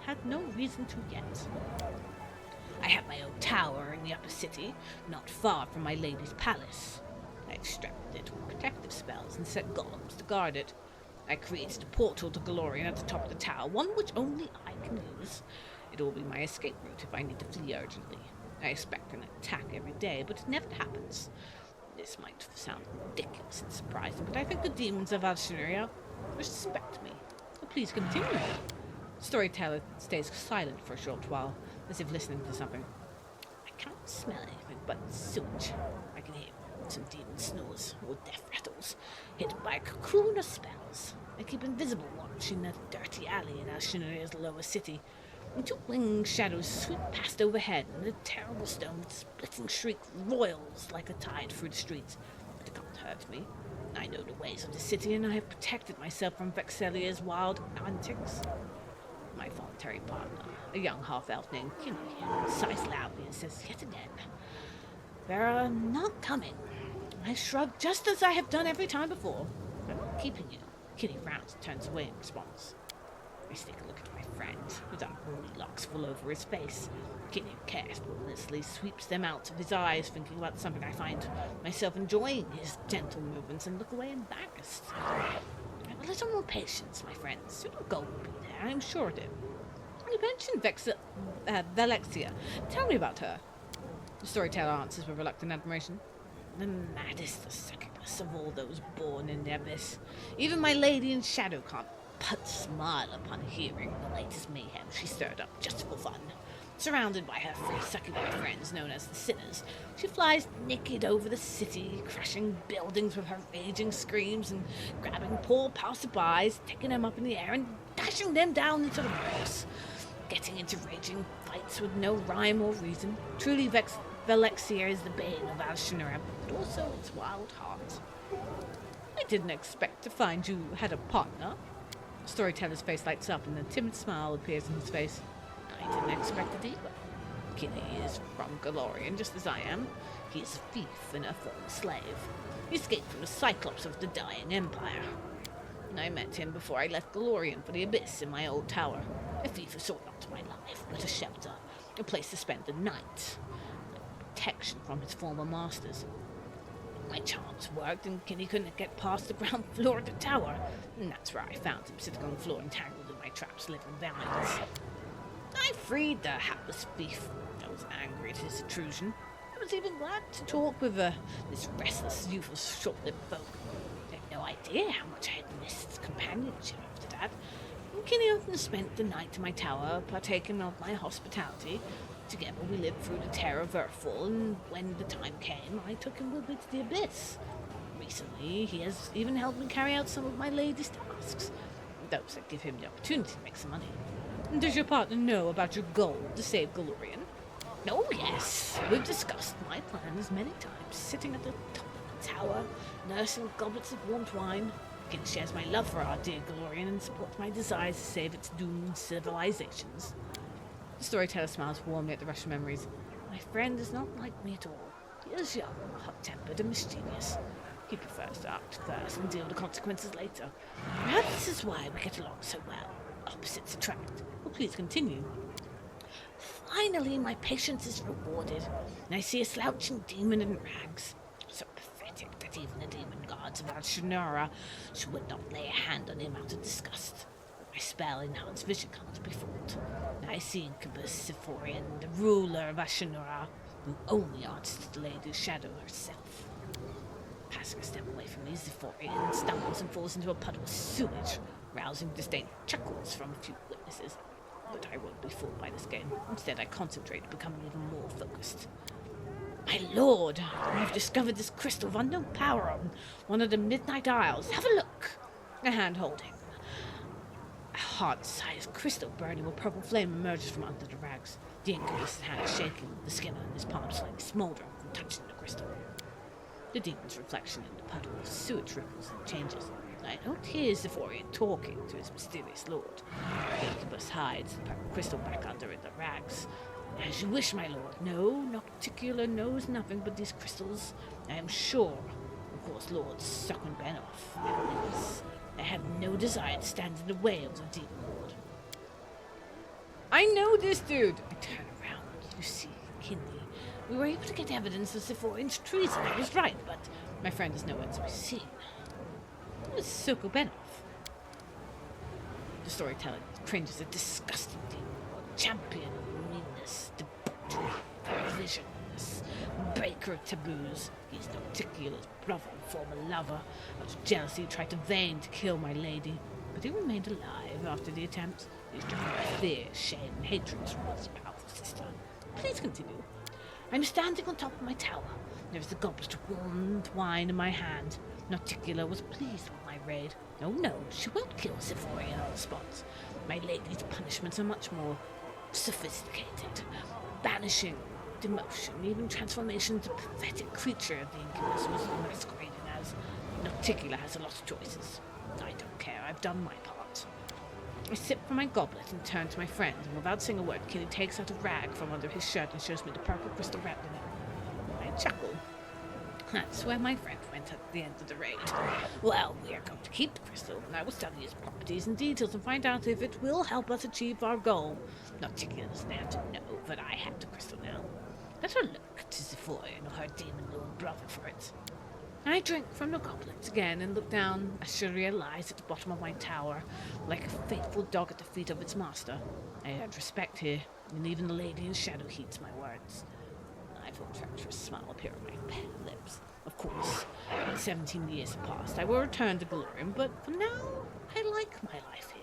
had no reason to yet. I have my own tower in the upper city, not far from my lady's palace. I extracted it with protective spells and set golems to guard it. I created a portal to Glorian at the top of the tower, one which only I can use. It will be my escape route if I need to flee urgently. I expect an attack every day, but it never happens. This might sound ridiculous and surprising, but I think the demons of Alshinaria respect me. So please continue. The storyteller stays silent for a short while, as if listening to something. I can't smell anything but sewage. I can hear some demon snores or death rattles, hit by a cocoon of spells. I keep invisible watch in a dirty alley in Alshinaria's lower city. And 2 winged shadows sweep past overhead, and the terrible stone splitting shriek roils like a tide through the streets. But it can't hurt me. I know the ways of the city, and I have protected myself from Vexelia's wild antics. My voluntary partner, a young half-elf named Kinney, sighs loudly and says yet again, "They're not coming." I shrug just as I have done every time before. "I'm not keeping you." Kinney frowns and turns away in response. I sneak a look at my friend, with unruly locks full over his face. Kinney carelessly sweeps them out of his eyes, thinking about something. I find myself enjoying his gentle movements and look away embarrassed. A little more patience, my friends. Your goal will be there, I'm sure of it. You mentioned Velexia. Tell me about her. The storyteller answers with reluctant admiration. The maddest, the succubus of all those born in the abyss. Even my lady in shadow can't but smile upon hearing the latest mayhem she stirred up just for fun. Surrounded by her 3 succubus friends known as the Sinners, she flies naked over the city, crashing buildings with her raging screams and grabbing poor passerbys, taking them up in the air and dashing them down into the rocks. Getting into raging fights with no rhyme or reason. Truly Velexia is the bane of Alshinaria, but also its wild heart. I didn't expect to find you had a partner. The storyteller's face lights up and a timid smile appears on his face. I didn't expect it either. Kinney is from Galorian, just as I am. He is a thief and a former slave. He escaped from the Cyclops of the dying empire. I met him before I left Galorian for the Abyss in my old tower. A thief who sought not my life, but a shelter, a place to spend the night. Protection from his former masters. My charms worked, and Kinney couldn't get past the ground floor of the tower. And that's where I found him, sitting on the floor entangled in my traps, living vines. I freed the hapless thief. I was angry at his intrusion. I was even glad to talk with this restless, youthful, short-lived folk. I had no idea how much I had missed companionship after that. And Kinney often spent the night in my tower, partaking of my hospitality. Together we lived through the terror of Earthfall, and when the time came, I took him with me to the Abyss. Recently, he has even helped me carry out some of my lady's tasks, those that give him the opportunity to make some money. Does your partner know about your goal to save Galorian? Oh, yes. We've discussed my plans many times, sitting at the top of the tower, nursing goblets of warm wine. Again, shares my love for our dear Galorian and supports my desires to save its doomed civilizations. The storyteller smiles warmly at the rush of memories. My friend is not like me at all. He is young, hot-tempered, and mischievous. He prefers to act first and deal with the consequences later. Perhaps this is why we get along so well. Opposites attract. Well, please continue. Finally, my patience is rewarded, and I see a slouching demon in rags. So pathetic that even the demon gods of Alshanora would not lay a hand on him out of disgust. My spell enhanced vision can't be fooled. I see Incubus Sephorian, the ruler of Ashanora, who only answers to the Lady's shadow herself. Passing a step away from me, Zephorian stumbles and falls into a puddle of sewage, rousing disdain chuckles from a few witnesses. But I won't be fooled by this game. Instead, I concentrate, becoming even more focused. My lord, I've discovered this crystal of unknown power on one of the Midnight Isles. Have a look. A hand holding a heart-sized crystal burning with purple flame emerges from under the rags. The Incubus' hand is shaking, the skin on his palm slightly smoldering from touching the crystal. The demon's reflection in the puddle of sewage ripples and changes. I don't hear Zephorian talking to his mysterious lord. The Incubus hides the purple crystal back under in the rags. As you wish, my lord. No, Nocticular knows nothing but these crystals. I am sure. Of course, Lord Suckman Benoff. Nevertheless, I have no desire to stand in the way of the demon lord. I know this dude! I turn around. You see, Kinley. We were able to get evidence of Zephorian's treason. I was right, but My friend is nowhere to be seen. it's Soko Benoff. The storyteller cringes at Disgusting demon lord. Champion of meanness, debauchery, visionless, breaker of taboos. He's Nocticula's brother and former lover. Out of jealousy, he tried to vain to kill my lady, but he remained alive after the attempt. He's driven by fear, shame, and hatred towards his powerful sister. Please continue. I'm standing on top of my tower. There is a goblet of warmed wine in my hand. Nocticula was pleased with my raid. Oh no, she won't kill Zephorian on the spot. My lady's punishments are much more sophisticated. Banishing, demotion, even transformation into a pathetic creature of the Incubus was masquerading as. Nocticula has a lot of choices. I don't care, I've done my part. I sip from my goblet and turn to my friend, and without saying a word, Kinney takes out a rag from under his shirt and shows me the purple crystal wrapped in it. I chuckle. That's where my friend went at the end of the raid. Well, we are going to keep the crystal, and I will study its properties and details and find out if it will help us achieve our goal. Nocticula's there to know, but I have the crystal now. Let her look to Zephorian or her demon lord brother for it. I drink from the goblet again and look down as Sharia lies at the bottom of my tower, like a faithful dog at the feet of its master. I earned respect here, and even the lady in shadow heeds my words. I feel a treacherous smile appear on my pale lips. Of course, when 17 years have passed, I will return to Galorian, but for now, I like my life here.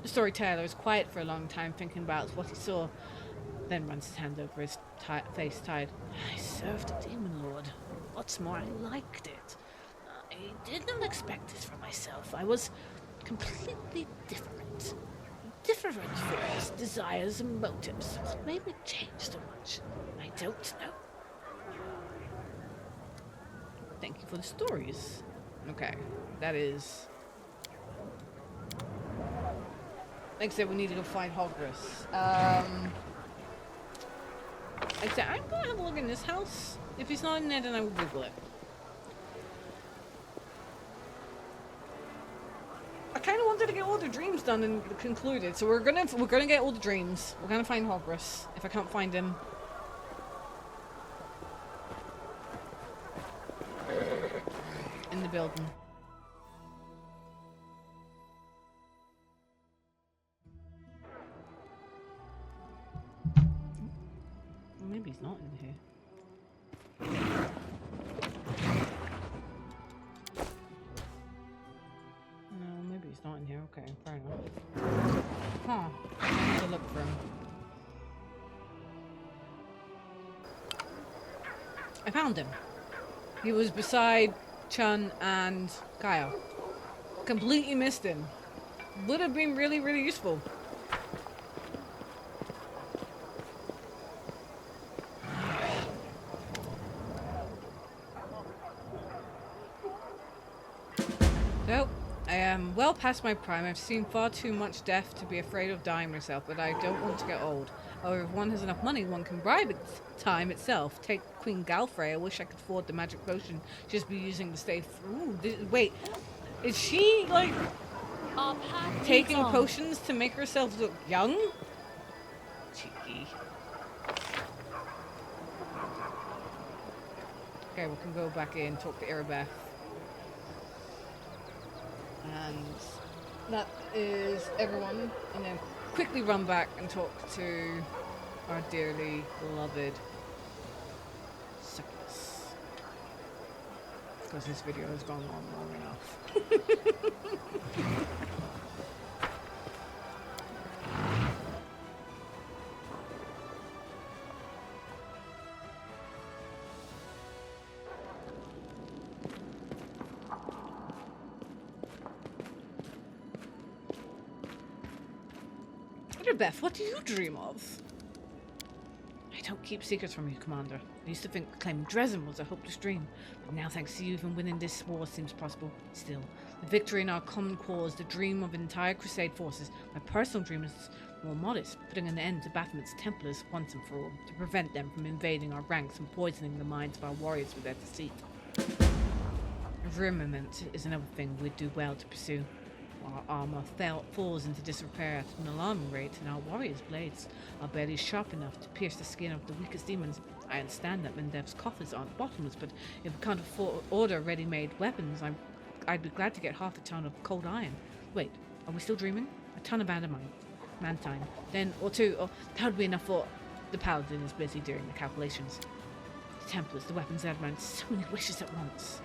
The storyteller is quiet for a long time, thinking about what he saw, then runs his hand over his face tied. I served a demon lord. What's more, I liked it. I did not expect this for myself. I was completely different. Different for his desires and motives. What made me change so much? I don't know. Thank you for the stories. Okay, that is... Like I said, we need to go find Hogwarts. Like I said, I'm gonna have a look in this house. If he's not in there, then I will Google it. I kind of wanted to get all the dreams done and concluded, so we're gonna get all the dreams. We're gonna find Hogwarts. If I can't find him, in the building. maybe he's not in here. No, maybe he's not in here. Okay, fair enough. Huh. I have to look for him. I found him. He was beside Chun and Kyle. Completely missed him. Would have been really, really useful. So, I am well past my prime. I've seen far too much death to be afraid of dying myself, but I don't want to get old. However, if one has enough money, one can bribe time itself. Take Queen Galfrey. I wish I could afford the magic potion she's be using to stay through. Wait, is she, like, Our path taking leads on. potions to make herself look young? Cheeky. Okay, we can go back in, talk to Erebeth. And that is everyone. And then quickly run back and talk to our dearly beloved Succubus. Because this video has gone on long enough. Beth, what do you dream of? I don't keep secrets from you, Commander. I used to think claiming Dresden was a hopeless dream, but now thanks to you, even winning this war seems possible. Still, the victory in our common cause, the dream of entire Crusade forces, my personal dream is more modest, putting an end to Baphomet's Templars once and for all, to prevent them from invading our ranks and poisoning the minds of our warriors with their deceit. Armament is another thing we'd do well to pursue. Our armor falls into disrepair at an alarming rate, and our warriors' blades are barely sharp enough to pierce the skin of the weakest demons. I understand that Mendev's coffers aren't bottomless, but if we can't order ready-made weapons, I'd be glad to get half a ton of cold iron. Wait, are we still dreaming? A ton of mantine, then or two, or that would be enough for... The paladin is busy doing the calculations. The Templars, the weapons adamant, so many wishes at once.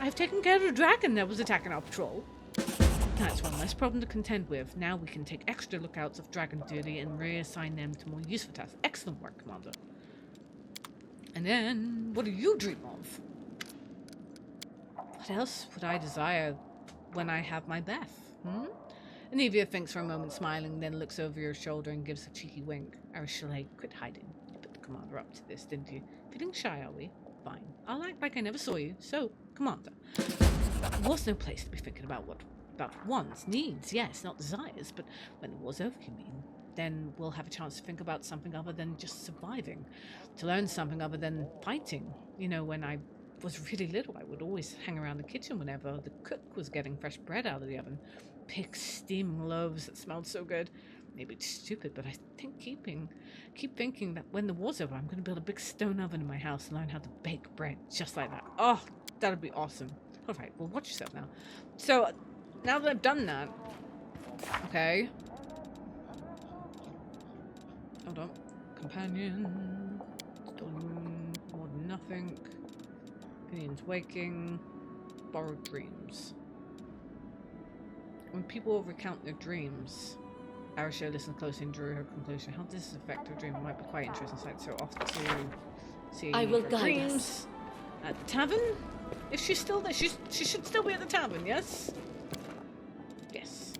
I have taken care of the dragon that was attacking our patrol. That's one less problem to contend with. Now we can take extra lookouts of dragon duty and reassign them to more useful tasks. Excellent work, Commander. And then, what do you dream of? What else would I desire when I have my Beth? Anivia thinks for a moment, smiling, then looks over your shoulder and gives a cheeky wink. Arishale, quit hiding. You put the Commander up to this, didn't you? Feeling shy, are we? Fine. I'll act like I never saw you. So, Commander, there was no place to be thinking about wants, needs, yes, not desires, but when the war's over, you mean, then we'll have a chance to think about something other than just surviving, to learn something other than fighting. You know, when I was really little, I would always hang around the kitchen whenever the cook was getting fresh bread out of the oven. Big steaming loaves that smelled so good. Maybe it's stupid, but I think keep thinking that when the war's over, I'm going to build a big stone oven in my house and learn how to bake bread just like that. Oh, that would be awesome. All right, well, watch yourself now. So, now that I've done that, okay. Hold on. Companion. Stolen more than nothing. Opinions waking. Borrowed dreams. When people recount their dreams, Arishale listened closely and drew her conclusion. How does this affect her dream? It might be quite interesting. So off to see I will her guide dreams. us. At the tavern? If she's still there, she should still be at the tavern, yes? Yes.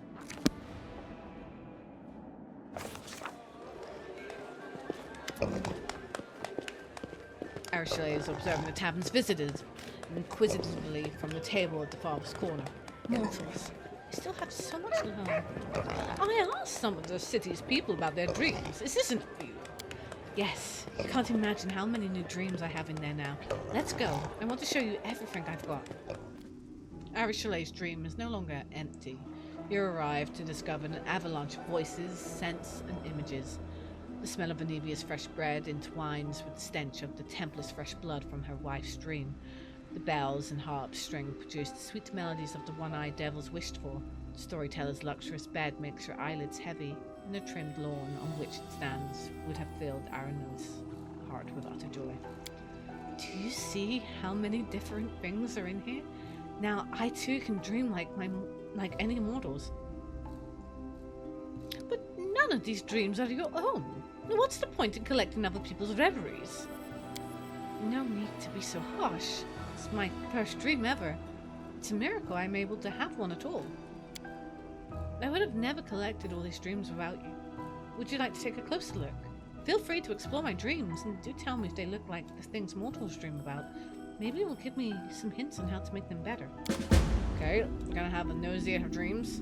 Arishale is observing the tavern's visitors inquisitively from the table at the farthest corner. Mortals, they still have so much to learn. I asked some of the city's people about their dreams. Is this enough for you? Yes, you can't imagine how many new dreams I have in there now. Let's go. I want to show you everything I've got. Arishale's dream is no longer empty. You arrive to discover an avalanche of voices, scents, and images. The smell of Anivia's fresh bread entwines with the stench of the Templar's fresh blood from her wife's dream. The bells and harp string produce the sweet melodies of the one-eyed devils wished for. The storyteller's luxurious bed makes your eyelids heavy. and the trimmed lawn on which it stands would have filled Arano's heart with utter joy. Do you see how many different things are in here? Now I too can dream like any mortals. But none of these dreams are your own. What's the point in collecting other people's reveries? No need to be so harsh. It's my first dream ever. It's a miracle I'm able to have one at all. I would have never collected all these dreams without you. Would you like to take a closer look? Feel free to explore my dreams, and do tell me if they look like the things mortals dream about. Maybe it will give me some hints on how to make them better. Okay, we're gonna have a nosy at her dreams.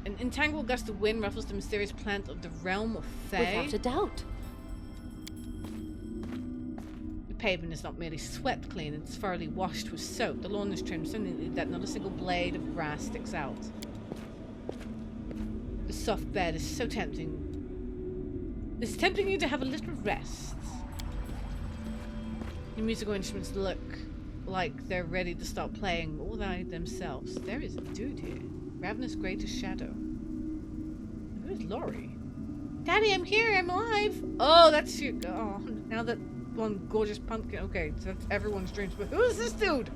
An entangled gust of wind ruffles the mysterious plant of the realm of Fae. Without a doubt. The pavement is not merely swept clean, it's thoroughly washed with soap. The lawn is trimmed so neatly that not a single blade of grass sticks out. The soft bed is so tempting. It's tempting you to have a little rest. The musical instruments look like they're ready to start playing all by themselves. There is a dude here. Ravenous grey to shadow. Who is Laurie? Daddy, I'm here. I'm alive. Oh, that's you. Oh, now that one gorgeous pumpkin. Okay, so that's everyone's dreams. But who is this dude?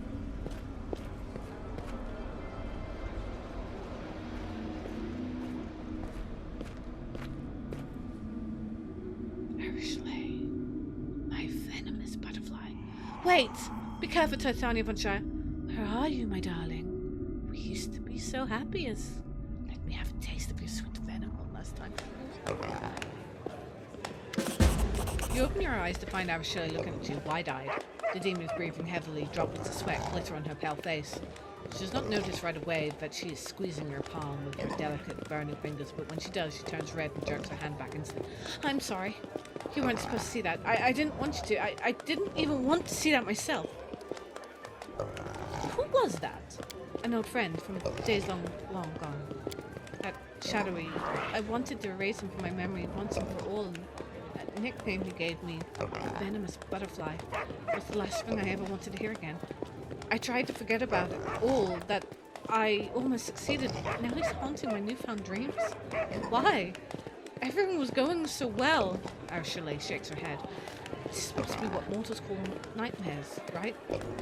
Ashley, my venomous butterfly. Wait! Be careful, Titania von Shire. Where are you, my darling? We used to be so happy as... Let me have a taste of your sweet venom one last time. You open your eyes to find Arashilly looking at you, wide-eyed. The demon is breathing heavily, droplets of sweat glitter on her pale face. She does not notice right away that she is squeezing your palm with her delicate, burning fingers, but when she does, she turns red and jerks her hand back instantly. I'm sorry. You weren't supposed to see that. I didn't want you to. I didn't even want to see that myself. Who was that? An old friend from days long gone. That shadowy. I wanted to erase him from my memory once and for all. And that nickname he gave me, the Venomous Butterfly, was the last thing I ever wanted to hear again. I tried to forget about it all, that I almost succeeded. Now he's haunting my newfound dreams. Why? Everything was going so well. Arashilly shakes her head. This is supposed to be what mortals call nightmares, right?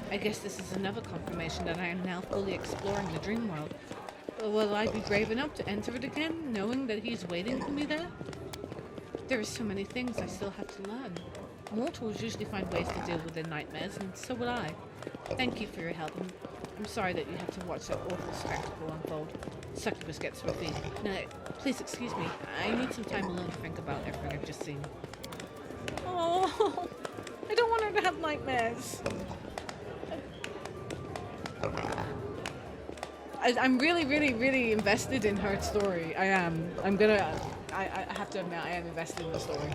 I guess this is another confirmation that I am now fully exploring the dream world. Will I be brave enough to enter it again, knowing that he's waiting for me there? There are so many things I still have to learn. Mortals usually find ways to deal with their nightmares, and so will I. Thank you for your help, and I'm sorry that you had to watch that awful spectacle unfold. Succubus gets to her feet. No, please excuse me. I need some time alone to think about everything I've just seen. Oh, I don't want her to have nightmares. I'm really, really, really invested in her story. I am. I have to admit, I am invested in the story.